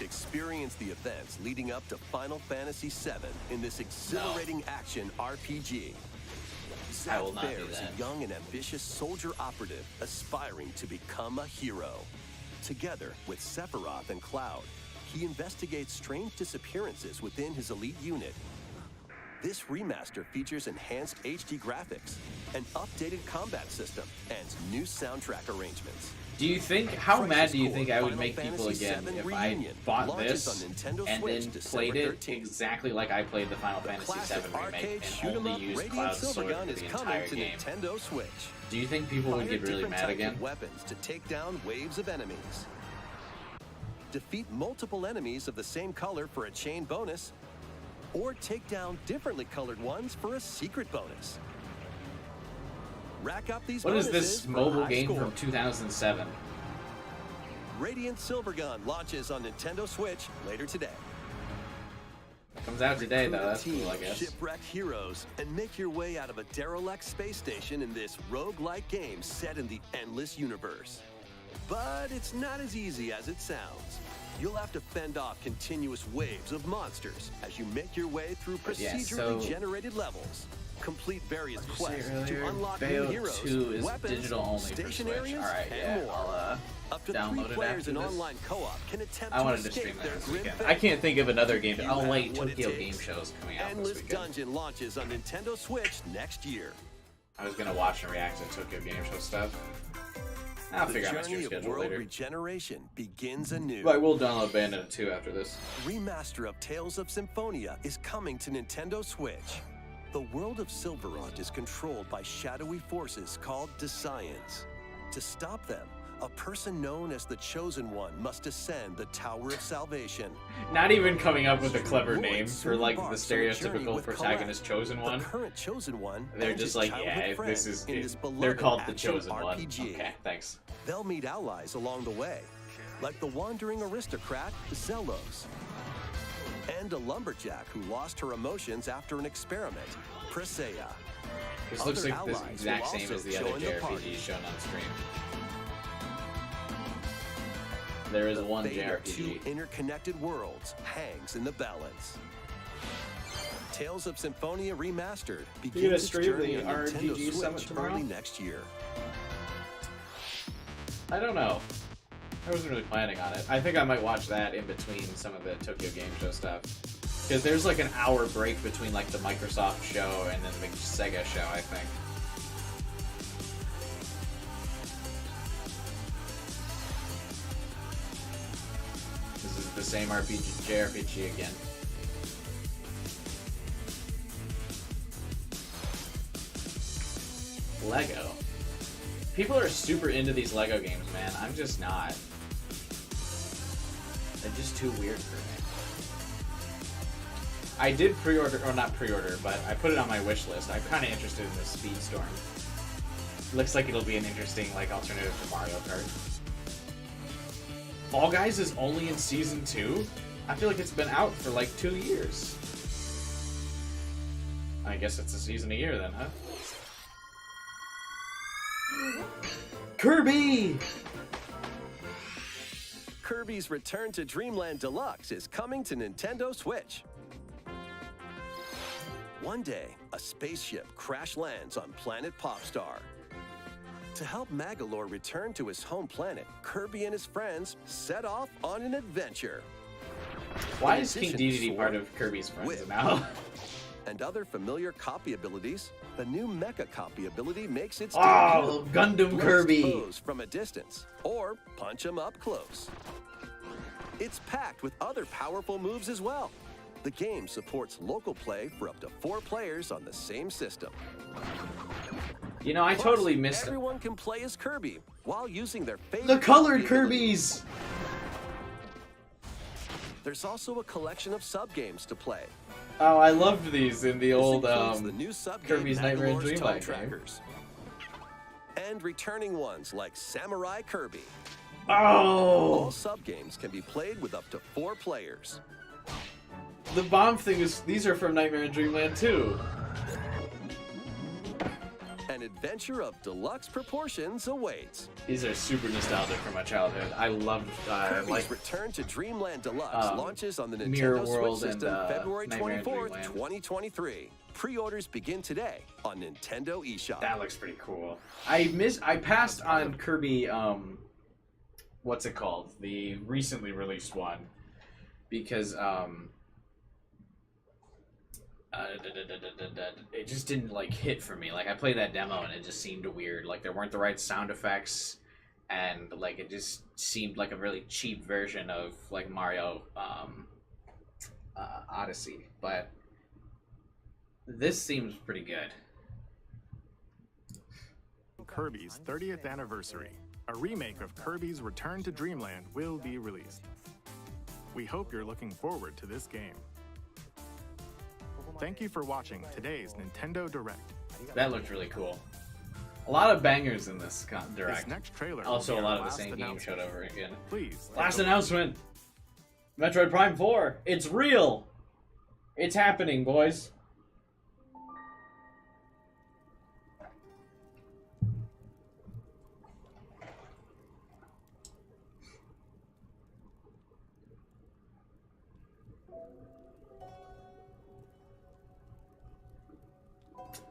[SPEAKER 19] Experience the events leading up to Final Fantasy VII in this exhilarating action RPG.
[SPEAKER 1] I
[SPEAKER 19] Zack
[SPEAKER 1] will not
[SPEAKER 19] Fair
[SPEAKER 1] do
[SPEAKER 19] is
[SPEAKER 1] that.
[SPEAKER 19] a young and ambitious soldier operative aspiring to become a hero. Together with Sephiroth and Cloud, he investigates strange disappearances within his elite unit. This remaster features enhanced HD graphics, an updated combat system, and new soundtrack arrangements.
[SPEAKER 1] Do you think, how mad
[SPEAKER 19] Crisis
[SPEAKER 1] do you
[SPEAKER 19] Core
[SPEAKER 1] think I would
[SPEAKER 19] Final
[SPEAKER 1] make people
[SPEAKER 19] Fantasy
[SPEAKER 1] again
[SPEAKER 19] VII
[SPEAKER 1] if
[SPEAKER 19] Reunion
[SPEAKER 1] I bought
[SPEAKER 19] launches
[SPEAKER 1] this
[SPEAKER 19] on Nintendo
[SPEAKER 1] and
[SPEAKER 19] Switch
[SPEAKER 1] then
[SPEAKER 19] December
[SPEAKER 1] played it
[SPEAKER 19] 13th.
[SPEAKER 1] exactly like I played the Final Fantasy
[SPEAKER 19] Classic
[SPEAKER 1] VII remake
[SPEAKER 19] arcade
[SPEAKER 1] and
[SPEAKER 19] shoot 'em
[SPEAKER 1] only
[SPEAKER 19] up
[SPEAKER 1] used
[SPEAKER 19] Radiant
[SPEAKER 1] Cloud Sword
[SPEAKER 19] Silvergun
[SPEAKER 1] for
[SPEAKER 19] is
[SPEAKER 1] the
[SPEAKER 19] coming
[SPEAKER 1] entire
[SPEAKER 19] to
[SPEAKER 1] game?
[SPEAKER 19] Nintendo Switch.
[SPEAKER 1] Do you think people would
[SPEAKER 19] Fire
[SPEAKER 1] get really
[SPEAKER 19] different
[SPEAKER 1] mad
[SPEAKER 19] types
[SPEAKER 1] again?
[SPEAKER 19] of weapons to take down waves of enemies. Defeat multiple enemies of the same color for a chain bonus, or take down differently colored ones for a secret bonus. Rack up these
[SPEAKER 1] What is
[SPEAKER 19] bonuses
[SPEAKER 1] this
[SPEAKER 19] for a
[SPEAKER 1] mobile
[SPEAKER 19] high
[SPEAKER 1] game
[SPEAKER 19] score.
[SPEAKER 1] from 2007?
[SPEAKER 19] Radiant Silvergun launches on Nintendo Switch later today.
[SPEAKER 1] Comes out today, though. That's
[SPEAKER 19] Team
[SPEAKER 1] cool, I guess.
[SPEAKER 19] Shipwreck heroes and make your way out of a derelict space station in this roguelike game set in the endless universe. But it's not as easy as it sounds. You'll have to fend off continuous waves of monsters as you make your way through procedurally generated levels. Complete various quests to unlock new heroes,
[SPEAKER 1] 2 is
[SPEAKER 19] weapons,
[SPEAKER 1] digital only
[SPEAKER 19] station
[SPEAKER 1] for Switch.
[SPEAKER 19] areas,
[SPEAKER 1] Alright,
[SPEAKER 19] and
[SPEAKER 1] yeah,
[SPEAKER 19] more.
[SPEAKER 1] I'll
[SPEAKER 19] Up to 3
[SPEAKER 1] download it
[SPEAKER 19] players
[SPEAKER 1] after
[SPEAKER 19] in
[SPEAKER 1] this.
[SPEAKER 19] online co-op can attempt
[SPEAKER 1] I
[SPEAKER 19] to
[SPEAKER 1] wanted to
[SPEAKER 19] escape
[SPEAKER 1] stream that
[SPEAKER 19] their
[SPEAKER 1] this
[SPEAKER 19] grim
[SPEAKER 1] weekend.
[SPEAKER 19] fate.
[SPEAKER 1] I can't think of another game.
[SPEAKER 19] You
[SPEAKER 1] Oh
[SPEAKER 19] have
[SPEAKER 1] wait,
[SPEAKER 19] what it
[SPEAKER 1] Tokyo Game
[SPEAKER 19] takes.
[SPEAKER 1] Show's coming out
[SPEAKER 19] Endless
[SPEAKER 1] this weekend.
[SPEAKER 19] Dungeon launches on Nintendo Switch next year.
[SPEAKER 1] I was gonna watch and react to Tokyo Game Show stuff. I'll figure out my stream
[SPEAKER 19] The journey of
[SPEAKER 1] schedule
[SPEAKER 19] world
[SPEAKER 1] later.
[SPEAKER 19] regeneration begins anew.
[SPEAKER 1] But I will download Bayonetta 2 after this.
[SPEAKER 19] Remaster of Tales of Symphonia is coming to Nintendo Switch. The world of Silverant is controlled by shadowy forces called Desians. To stop them, a person known as the Chosen One must ascend the Tower of Salvation.
[SPEAKER 1] Not even coming up with a clever name for like the stereotypical protagonist Chosen One.
[SPEAKER 19] The current Chosen One.
[SPEAKER 1] They're
[SPEAKER 19] and
[SPEAKER 1] just
[SPEAKER 19] his
[SPEAKER 1] like,
[SPEAKER 19] childhood
[SPEAKER 1] yeah,
[SPEAKER 19] friend
[SPEAKER 1] this is
[SPEAKER 19] in this
[SPEAKER 1] they're
[SPEAKER 19] beloved
[SPEAKER 1] called the
[SPEAKER 19] action
[SPEAKER 1] Chosen One.
[SPEAKER 19] RPG.
[SPEAKER 1] Okay, thanks.
[SPEAKER 19] They'll meet allies along the way, like the wandering aristocrat Zelos, and a lumberjack who lost her emotions after an experiment, Presea.
[SPEAKER 1] This looks like the
[SPEAKER 19] allies
[SPEAKER 1] exact
[SPEAKER 19] will
[SPEAKER 1] same
[SPEAKER 19] also
[SPEAKER 1] as the other
[SPEAKER 19] join the party.
[SPEAKER 1] JRPGs shown on stream. There is one
[SPEAKER 19] Fate of two
[SPEAKER 1] JRPG.
[SPEAKER 19] interconnected worlds hangs in the balance. Tales of Symphonia Remastered
[SPEAKER 1] You gonna
[SPEAKER 19] begins its
[SPEAKER 1] stream
[SPEAKER 19] journey
[SPEAKER 1] the
[SPEAKER 19] on Nintendo
[SPEAKER 1] RPG Summit
[SPEAKER 19] Switch
[SPEAKER 1] tomorrow?
[SPEAKER 19] early next year.
[SPEAKER 1] I don't know. I wasn't really planning on it. I think I might watch that in between some of the Tokyo Game Show stuff. Because there's like an hour break between like the Microsoft show and then the Sega show, I think. This is the same JRPG again. Lego. People are super into these Lego games, man. I'm just not. They're just too weird for me. I did pre-order, or not pre-order, but I put it on my wish list. I'm kind of interested in this Speedstorm. Looks like it'll be an interesting, like, alternative to Mario Kart. Fall Guys is only in Season 2? I feel like it's been out for, like, 2 years. I guess it's a season a year then, huh? Kirby!
[SPEAKER 19] Kirby's Return to Dreamland Deluxe is coming to Nintendo Switch. One day, a spaceship crash lands on planet Popstar. To help Magalore return to his home planet, Kirby and his friends set off on an adventure.
[SPEAKER 1] Why
[SPEAKER 19] In
[SPEAKER 1] is King
[SPEAKER 19] addition to
[SPEAKER 1] Dedede
[SPEAKER 19] sword,
[SPEAKER 1] part of Kirby's friends
[SPEAKER 19] whip,
[SPEAKER 1] now?
[SPEAKER 19] and other familiar copy abilities, the new Mecha copy ability makes its
[SPEAKER 1] Oh,
[SPEAKER 19] debut.
[SPEAKER 1] Gundam
[SPEAKER 19] Let's
[SPEAKER 1] Kirby.
[SPEAKER 19] pose from a distance, or punch him up close. It's packed with other powerful moves as well. The game supports local play for up to 4 players on the same system.
[SPEAKER 1] You know, I
[SPEAKER 19] Plus,
[SPEAKER 1] totally missed
[SPEAKER 19] everyone can play as Kirby while using their favorite
[SPEAKER 1] the colored
[SPEAKER 19] copy abilities.
[SPEAKER 1] Kirby's!
[SPEAKER 19] There's also a collection of sub-games to play.
[SPEAKER 1] Oh, I loved these in the
[SPEAKER 19] This
[SPEAKER 1] old
[SPEAKER 19] includes the new sub-game
[SPEAKER 1] Kirby's Nightmare and
[SPEAKER 19] Magalore's
[SPEAKER 1] Dreamland
[SPEAKER 19] Toe
[SPEAKER 1] game.
[SPEAKER 19] Trackers. And returning ones like Samurai Kirby.
[SPEAKER 1] Oh!
[SPEAKER 19] All sub-games can be played with up to 4 players.
[SPEAKER 1] The bomb thing is, these are from Nightmare and Dreamland too.
[SPEAKER 19] An adventure of deluxe proportions awaits.
[SPEAKER 1] These are super nostalgic for my childhood. I loved,
[SPEAKER 19] Kirby's
[SPEAKER 1] like,
[SPEAKER 19] Return to Dreamland Deluxe launches on the
[SPEAKER 1] Mirror
[SPEAKER 19] Nintendo
[SPEAKER 1] World
[SPEAKER 19] Switch system
[SPEAKER 1] and,
[SPEAKER 19] February
[SPEAKER 1] Nightmare and
[SPEAKER 19] 24th,
[SPEAKER 1] Dreamland.
[SPEAKER 19] 2023. Pre-orders begin today on Nintendo eShop.
[SPEAKER 1] That looks pretty cool. I passed on Kirby, what's it called? The recently released one. Because, it just didn't, like, hit for me. Like, I played that demo and it just seemed weird. Like, there weren't the right sound effects, and, like, it just seemed like a really cheap version of, like, Mario, Odyssey. But this seems pretty good.
[SPEAKER 18] Kirby's 30th anniversary. A remake of Kirby's Return to Dreamland will be released. We hope you're looking forward to this game. Thank you for watching today's Nintendo Direct.
[SPEAKER 1] That looked really cool. A lot of bangers in this direct.
[SPEAKER 18] This next trailer
[SPEAKER 1] Also,
[SPEAKER 18] will
[SPEAKER 1] a
[SPEAKER 18] be
[SPEAKER 1] lot
[SPEAKER 18] our
[SPEAKER 1] of the same
[SPEAKER 18] last
[SPEAKER 1] game showed over again.
[SPEAKER 18] Please.
[SPEAKER 1] Last announcement. Metroid Prime 4. It's real. It's happening, boys.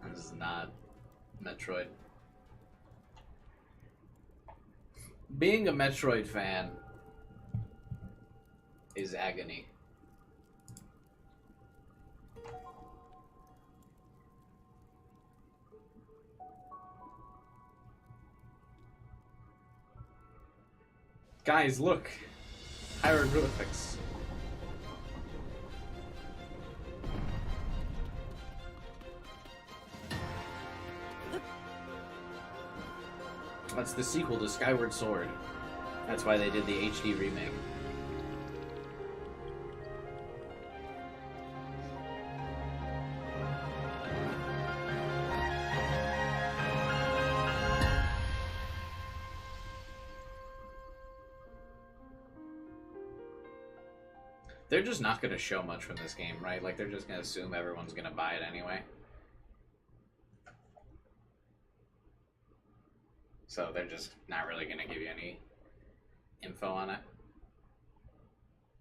[SPEAKER 1] This is not Metroid. Being a Metroid fan is agony. Guys, look. Hieroglyphics. That's the sequel to Skyward Sword. That's why they did the HD remake. They're just not going to show much from this game, right? Like, they're just going to assume everyone's going to buy it anyway. So they're just not really going to give you any info on it.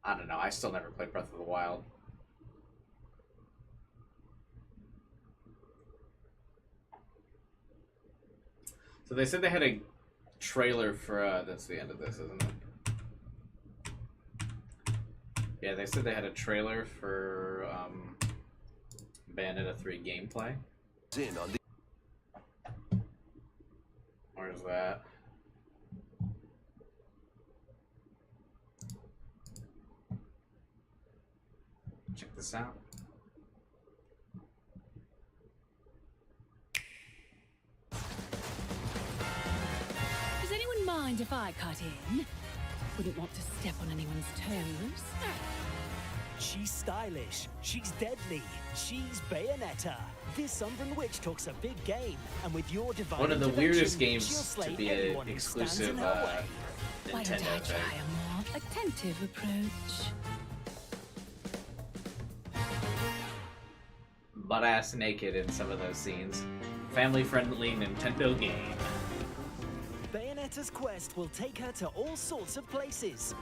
[SPEAKER 1] I don't know. I still never played Breath of the Wild. So they said they had a trailer for... that's the end of this, isn't it? Yeah, they said they had a trailer for Bayonetta 3 gameplay. Where's that? Check this out.
[SPEAKER 7] Does anyone mind if I cut in? Wouldn't want to step on anyone's toes.
[SPEAKER 22] She's stylish, she's deadly, she's Bayonetta. This Umbran Witch talks a big game, and with your divine
[SPEAKER 1] one of the
[SPEAKER 22] intervention,
[SPEAKER 1] weirdest
[SPEAKER 22] she'll
[SPEAKER 1] games
[SPEAKER 22] slay
[SPEAKER 1] to be
[SPEAKER 22] anyone
[SPEAKER 1] an
[SPEAKER 22] who stands in
[SPEAKER 1] exclusive
[SPEAKER 22] her way.
[SPEAKER 7] Why don't I
[SPEAKER 1] Nintendo
[SPEAKER 7] try
[SPEAKER 1] thing.
[SPEAKER 7] a more attentive approach?
[SPEAKER 1] Butt-ass naked in some of those scenes. Family-friendly Nintendo game.
[SPEAKER 22] Bayonetta's quest will take her to all sorts of places.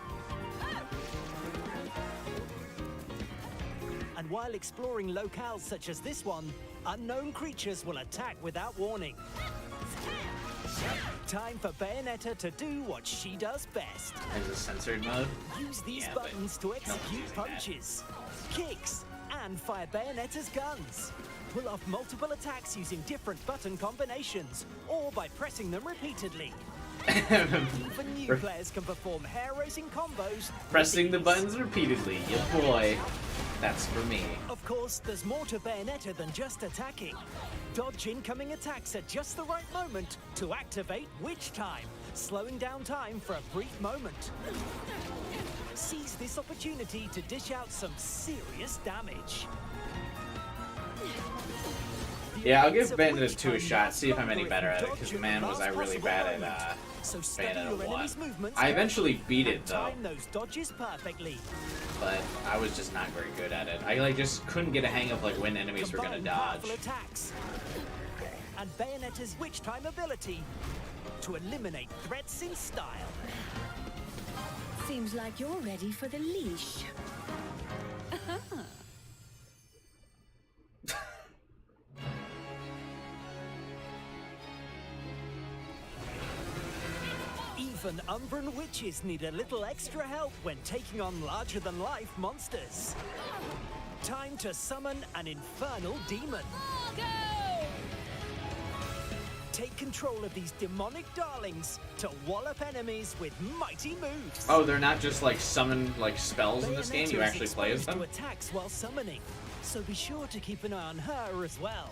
[SPEAKER 22] And while exploring locales such as this one, unknown creatures will attack without warning. Time for Bayonetta to do what she does best.
[SPEAKER 1] Is it censored mode?
[SPEAKER 22] Use these
[SPEAKER 1] Yeah,
[SPEAKER 22] buttons to
[SPEAKER 1] but
[SPEAKER 22] execute
[SPEAKER 1] no one's using
[SPEAKER 22] punches, kicks, and fire Bayonetta's guns. Pull off multiple attacks using different button combinations, or by pressing them repeatedly. Even new players can perform hair-raising combos.
[SPEAKER 1] Pressing the buttons repeatedly. Yeah, boy. That's for me.
[SPEAKER 22] Of course, there's more to Bayonetta than just attacking. Dodge incoming attacks at just the right moment to activate Witch Time, slowing down time for a brief moment. Seize this opportunity to dish out some serious damage.
[SPEAKER 1] Yeah, I'll give Bayonetta 2 a shot, see if I'm any better at it, because man, was I really bad at Bayonetta 1. I eventually beat it, though,
[SPEAKER 22] Time those dodges perfectly.
[SPEAKER 1] but I was just not very good at it. I just couldn't get a hang of when enemies were gonna dodge.
[SPEAKER 22] Powerful attacks. And Bayonetta's Witch Time ability to eliminate threats in style.
[SPEAKER 7] Seems like you're ready for the leash.
[SPEAKER 22] Even Umbran witches need a little extra help when taking on larger-than-life monsters. Time to summon an infernal demon. Take control of these demonic darlings to wallop enemies with mighty moves.
[SPEAKER 1] Oh, they're not just summon spells in this game, you
[SPEAKER 22] Bayonetta is
[SPEAKER 1] actually play as
[SPEAKER 22] exposed
[SPEAKER 1] them?
[SPEAKER 22] to attacks while summoning, so be sure to keep an eye on her as well.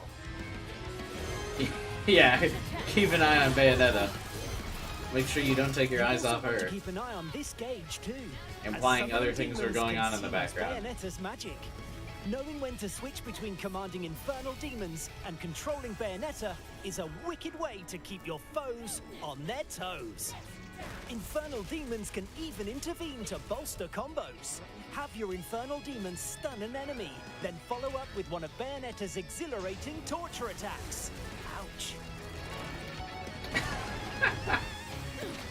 [SPEAKER 1] Yeah, keep an eye on Bayonetta. Make sure you don't take your eyes off
[SPEAKER 22] Also want to
[SPEAKER 1] her.
[SPEAKER 22] keep an eye on this gauge too.
[SPEAKER 1] Implying
[SPEAKER 22] as
[SPEAKER 1] other
[SPEAKER 22] summoning
[SPEAKER 1] things are
[SPEAKER 22] demons
[SPEAKER 1] going
[SPEAKER 22] can
[SPEAKER 1] on in the
[SPEAKER 22] seize
[SPEAKER 1] background.
[SPEAKER 22] Bayonetta's magic. Knowing when to switch between commanding infernal demons and controlling Bayonetta is a wicked way to keep your foes on their toes. Infernal demons can even intervene to bolster combos. Have your infernal demons stun an enemy, then follow up with one of Bayonetta's exhilarating torture attacks. Ouch.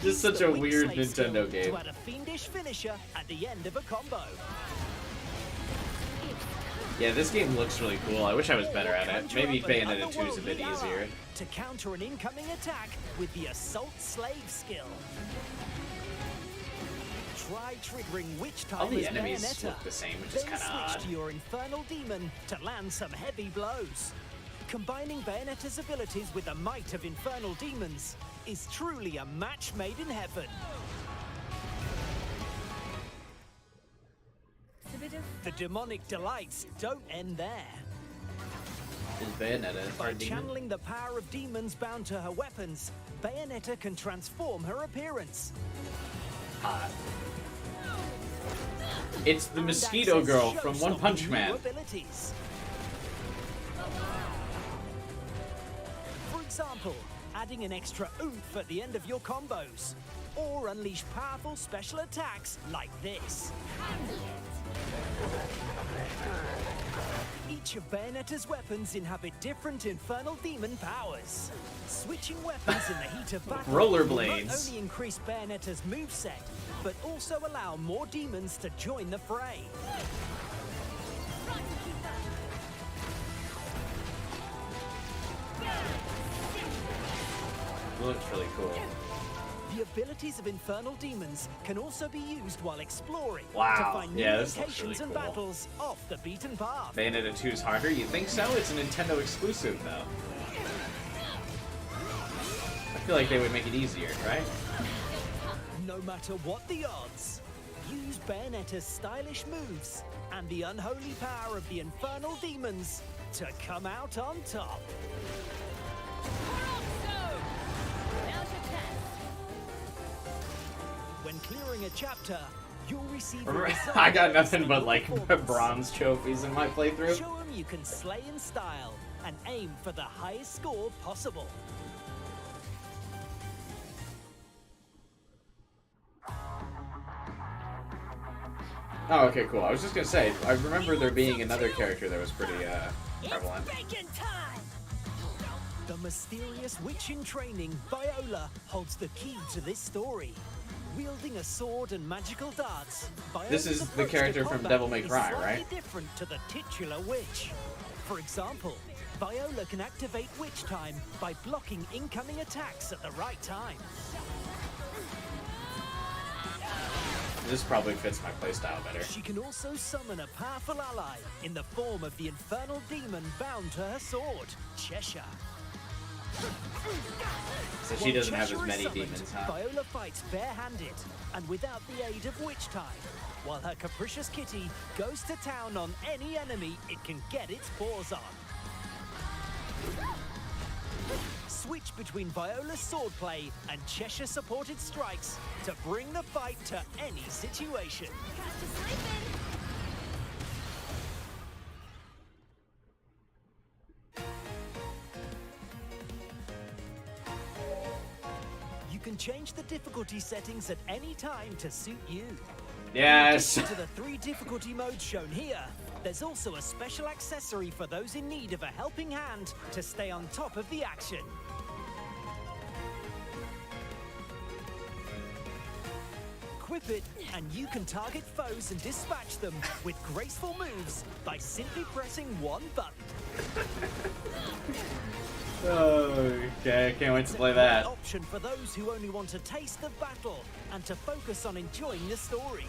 [SPEAKER 1] Just such a weird Nintendo game.
[SPEAKER 22] To add a fiendish finisher at the end of a combo.
[SPEAKER 1] Yeah, this game looks really cool. I wish I was better at it. Maybe Bayonetta 2 is a bit easier.
[SPEAKER 22] To counter an incoming attack with the Assault Slave skill. Try triggering Witch Time
[SPEAKER 1] All the
[SPEAKER 22] as
[SPEAKER 1] enemies
[SPEAKER 22] Bayonetta.
[SPEAKER 1] look the same, which is
[SPEAKER 22] Then
[SPEAKER 1] kind of odd.
[SPEAKER 22] switch to your Infernal Demon to land some heavy blows. Combining Bayonetta's abilities with the might of Infernal Demons is truly a match made in heaven. The demonic delights don't end there.
[SPEAKER 1] Is Bayonetta
[SPEAKER 22] By
[SPEAKER 1] our demon?
[SPEAKER 22] channeling the power of demons bound to her weapons, Bayonetta can transform her appearance.
[SPEAKER 1] Hot. It's the Mosquito Girl from One Punch Man.
[SPEAKER 22] Abilities. For example, adding an extra oomph at the end of your combos, or unleash powerful special attacks like this. Each of Bayonetta's weapons inhabit different infernal demon powers. Switching weapons in the heat of battle will not
[SPEAKER 1] Rollerblades.
[SPEAKER 22] only increase Bayonetta's moveset, but also allow more demons to join the fray.
[SPEAKER 1] Looks really cool.
[SPEAKER 22] The abilities of infernal demons can also be used while exploring
[SPEAKER 1] Wow.
[SPEAKER 22] to find new
[SPEAKER 1] Yeah, this looks
[SPEAKER 22] locations
[SPEAKER 1] really
[SPEAKER 22] and
[SPEAKER 1] cool.
[SPEAKER 22] battles off the beaten path.
[SPEAKER 1] Bayonetta 2 is harder? You think so? It's a Nintendo exclusive, though. I feel like they would make it easier, right?
[SPEAKER 22] No matter what the odds, use Bayonetta's stylish moves and the unholy power of the infernal demons to come out on top. When clearing a chapter, you'll receive a result
[SPEAKER 1] I got nothing
[SPEAKER 22] of
[SPEAKER 1] but
[SPEAKER 22] your
[SPEAKER 1] like
[SPEAKER 22] performance.
[SPEAKER 1] bronze trophies in my playthrough.
[SPEAKER 22] Show 'em you can slay in style and aim for the highest score possible.
[SPEAKER 1] Oh, okay, cool. I was just gonna say, I remember there being another character that was pretty prevalent.
[SPEAKER 22] The mysterious witch in training, Viola, holds the key to this story. Wielding a sword and magical darts,
[SPEAKER 1] This
[SPEAKER 22] Viola's
[SPEAKER 1] is the
[SPEAKER 22] approach to
[SPEAKER 1] character from
[SPEAKER 22] combat
[SPEAKER 1] Devil May
[SPEAKER 22] is
[SPEAKER 1] Cry,
[SPEAKER 22] slightly
[SPEAKER 1] right?
[SPEAKER 22] different to the titular witch. For example, Viola can activate Witch Time by blocking incoming attacks at the right time.
[SPEAKER 1] This probably fits my playstyle better.
[SPEAKER 22] She can also summon a powerful ally in the form of the infernal demon bound to her sword, Cheshire.
[SPEAKER 1] So she
[SPEAKER 22] While
[SPEAKER 1] doesn't have as
[SPEAKER 22] Cheshire is
[SPEAKER 1] many
[SPEAKER 22] summoned,
[SPEAKER 1] demons, huh?
[SPEAKER 22] Viola fights barehanded and without the aid of Witch Time, while her capricious kitty goes to town on any enemy it can get its paws on. Switch between Viola's swordplay and Cheshire-supported strikes to bring the fight to any situation. You can change the difficulty settings at any time to suit you.
[SPEAKER 1] Yes.
[SPEAKER 22] In addition to the 3 difficulty modes shown here, there's also a special accessory for those in need of a helping hand to stay on top of the action. Equip it, and you can target foes and dispatch them with graceful moves by simply pressing one button.
[SPEAKER 1] Okay, I can't wait to play that.
[SPEAKER 22] Option for those who only want a taste of battle and to focus on enjoying the story.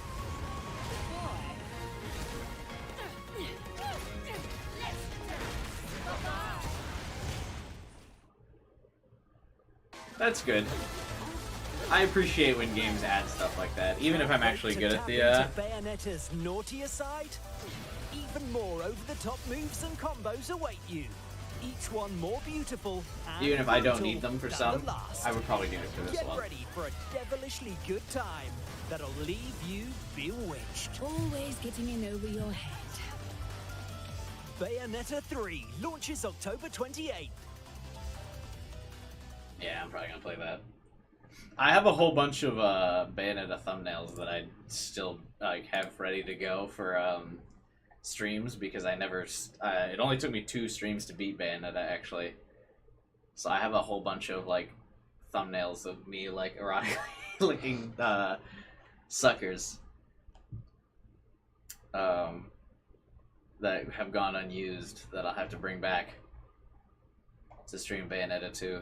[SPEAKER 1] That's good. I appreciate when games add stuff like that, even if I'm actually good at the,
[SPEAKER 22] Into Bayonetta's naughtier side? Even more over-the-top moves and combos await you. Each one more beautiful and
[SPEAKER 1] Even if I don't
[SPEAKER 22] brutal
[SPEAKER 1] need them for
[SPEAKER 22] than
[SPEAKER 1] some,
[SPEAKER 22] the last.
[SPEAKER 1] I would probably need it for this
[SPEAKER 22] Get
[SPEAKER 1] one.
[SPEAKER 22] ready for a devilishly good time that'll leave you bewitched.
[SPEAKER 7] Always getting in over your head.
[SPEAKER 22] Bayonetta 3 launches October 28th.
[SPEAKER 1] Yeah, I'm probably gonna play that. I have a whole bunch of Bayonetta thumbnails that I still have ready to go for streams because I never. It only took me 2 streams to beat Bayonetta actually, so I have a whole bunch of like thumbnails of me like erotically licking suckers that have gone unused that I'll have to bring back to stream Bayonetta 2.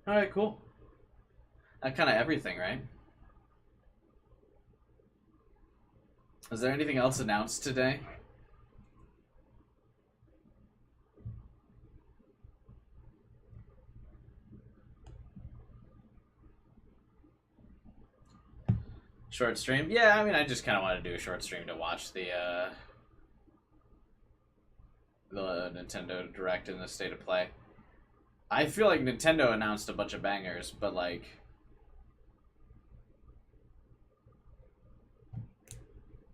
[SPEAKER 1] Alright, cool. That kind of everything, right? Is there anything else announced today? Short stream? Yeah, I mean, I just kind of want to do a short stream to watch the Nintendo Direct in the State of Play. I feel like Nintendo announced a bunch of bangers, but like...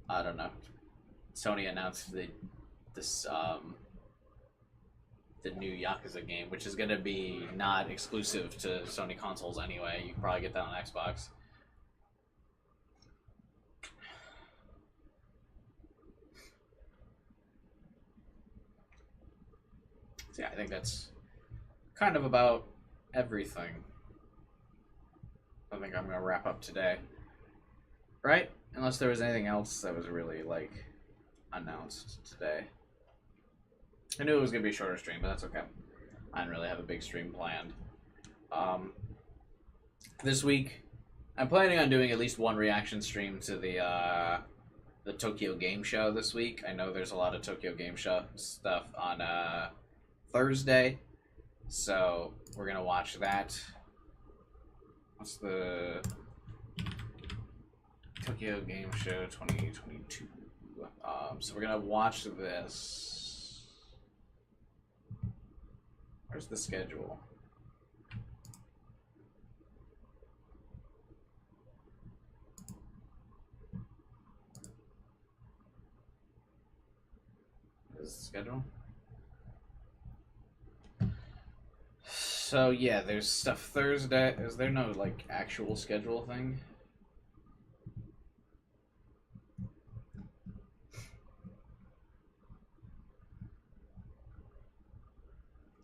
[SPEAKER 1] I don't know. Sony announced the new Yakuza game, which is going to be not exclusive to Sony consoles anyway. You can probably get that on Xbox. So yeah, I think that's kind of about everything. I think I'm going to wrap up today. Right? Unless there was anything else that was really, like, announced today. I knew it was going to be a shorter stream, but that's okay. I didn't really have a big stream planned. This week, I'm planning on doing at least one reaction stream to the Tokyo Game Show this week. I know there's a lot of Tokyo Game Show stuff on Thursday, so we're going to watch that. What's the Tokyo Game Show 2022? So we're going to watch this. Where's the schedule? Is the schedule? So yeah, there's stuff Thursday. Is there no like actual schedule thing?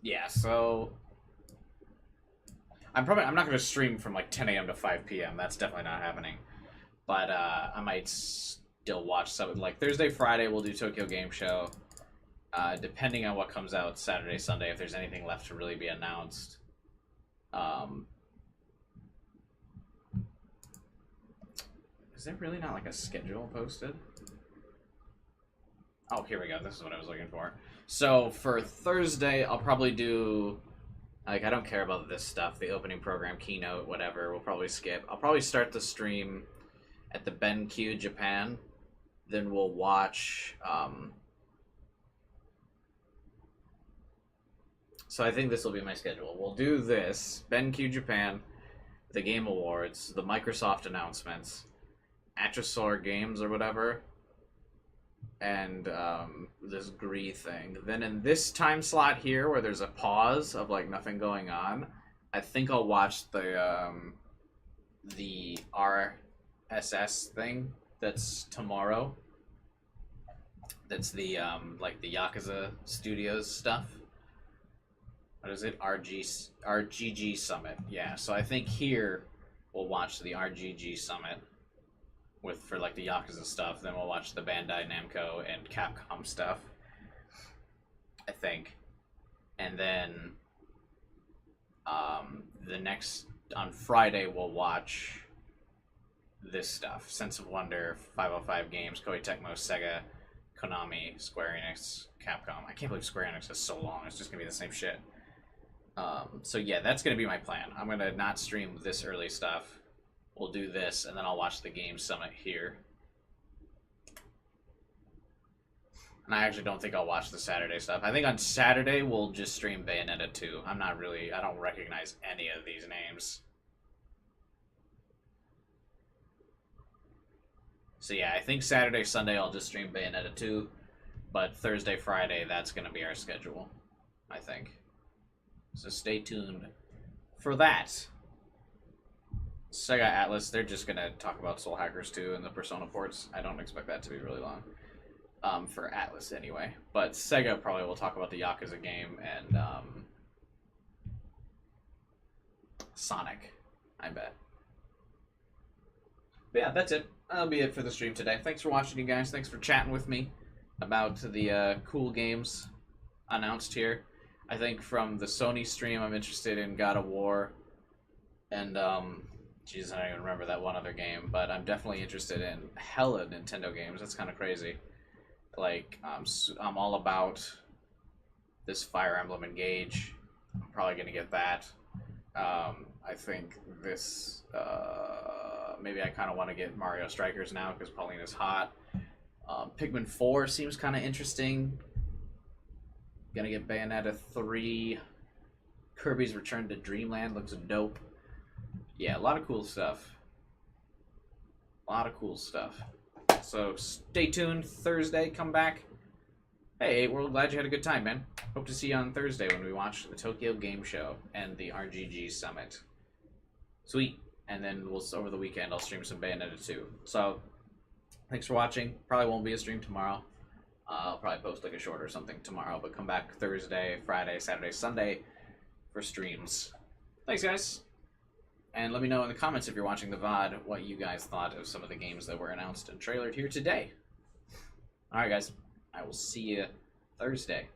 [SPEAKER 1] Yeah, so I'm not going to stream from like 10 a.m. to 5 p.m. That's definitely not happening. But I might still watch some. Like Thursday, Friday, we'll do Tokyo Game Show. Depending on what comes out Saturday, Sunday, if there's anything left to really be announced. Is there really not like a schedule posted? Oh, here we go. This is what I was looking for. So for Thursday, I'll probably do, like, I don't care about this stuff, the opening program, keynote, whatever. We'll probably skip. I'll probably start the stream at the BenQ Japan. Then we'll watch, so I think this will be my schedule. We'll do this, BenQ Japan, the Game Awards, the Microsoft announcements, Atrosaur Games or whatever, and this Gree thing. Then in this time slot here, where there's a pause of like nothing going on, I think I'll watch the RSS thing that's tomorrow. That's the like the Yakuza Studios stuff. What is it? RGG Summit. Yeah, so I think here we'll watch the RGG Summit for like the Yakuza stuff. Then we'll watch the Bandai Namco and Capcom stuff, I think. And then on Friday we'll watch this stuff. Sense of Wonder, 505 Games, Koei Tecmo, Sega, Konami, Square Enix, Capcom. I can't believe Square Enix is so long. It's just gonna be the same shit. So yeah, that's gonna be my plan. I'm gonna not stream this early stuff. We'll do this, and then I'll watch the Game Summit here. And I actually don't think I'll watch the Saturday stuff. I think on Saturday we'll just stream Bayonetta 2. I don't recognize any of these names. So yeah, I think Saturday, Sunday I'll just stream Bayonetta 2, but Thursday, Friday, that's going to be our schedule, I think. So stay tuned for that. Sega Atlas, they're just going to talk about Soul Hackers 2 and the Persona ports. I don't expect that to be really long. For Atlas anyway. But Sega probably will talk about the Yakuza game and Sonic, I bet. But yeah, that's it. That'll be it for the stream today. Thanks for watching, you guys. Thanks for chatting with me about the cool games announced here. I think from the Sony stream, I'm interested in God of War and geez, I don't even remember that one other game, but I'm definitely interested in hella Nintendo games. That's kind of crazy. Like, I'm all about this Fire Emblem Engage. I'm probably going to get that. I think this, maybe I kind of want to get Mario Strikers now because Pauline is hot. Pikmin 4 seems kind of interesting. Gonna get Bayonetta 3. Kirby's Return to Dreamland looks dope. Yeah, a lot of cool stuff. A lot of cool stuff. So stay tuned. Thursday, come back. Hey, we're glad you had a good time, man. Hope to see you on Thursday when we watch the Tokyo Game Show and the RGG Summit. Sweet. And then over the weekend, I'll stream some Bayonetta 2. So, thanks for watching. Probably won't be a stream tomorrow. I'll probably post like a short or something tomorrow, but come back Thursday, Friday, Saturday, Sunday for streams. Thanks, guys. And let me know in the comments if you're watching the VOD what you guys thought of some of the games that were announced and trailered here today. Alright, guys. I will see you Thursday.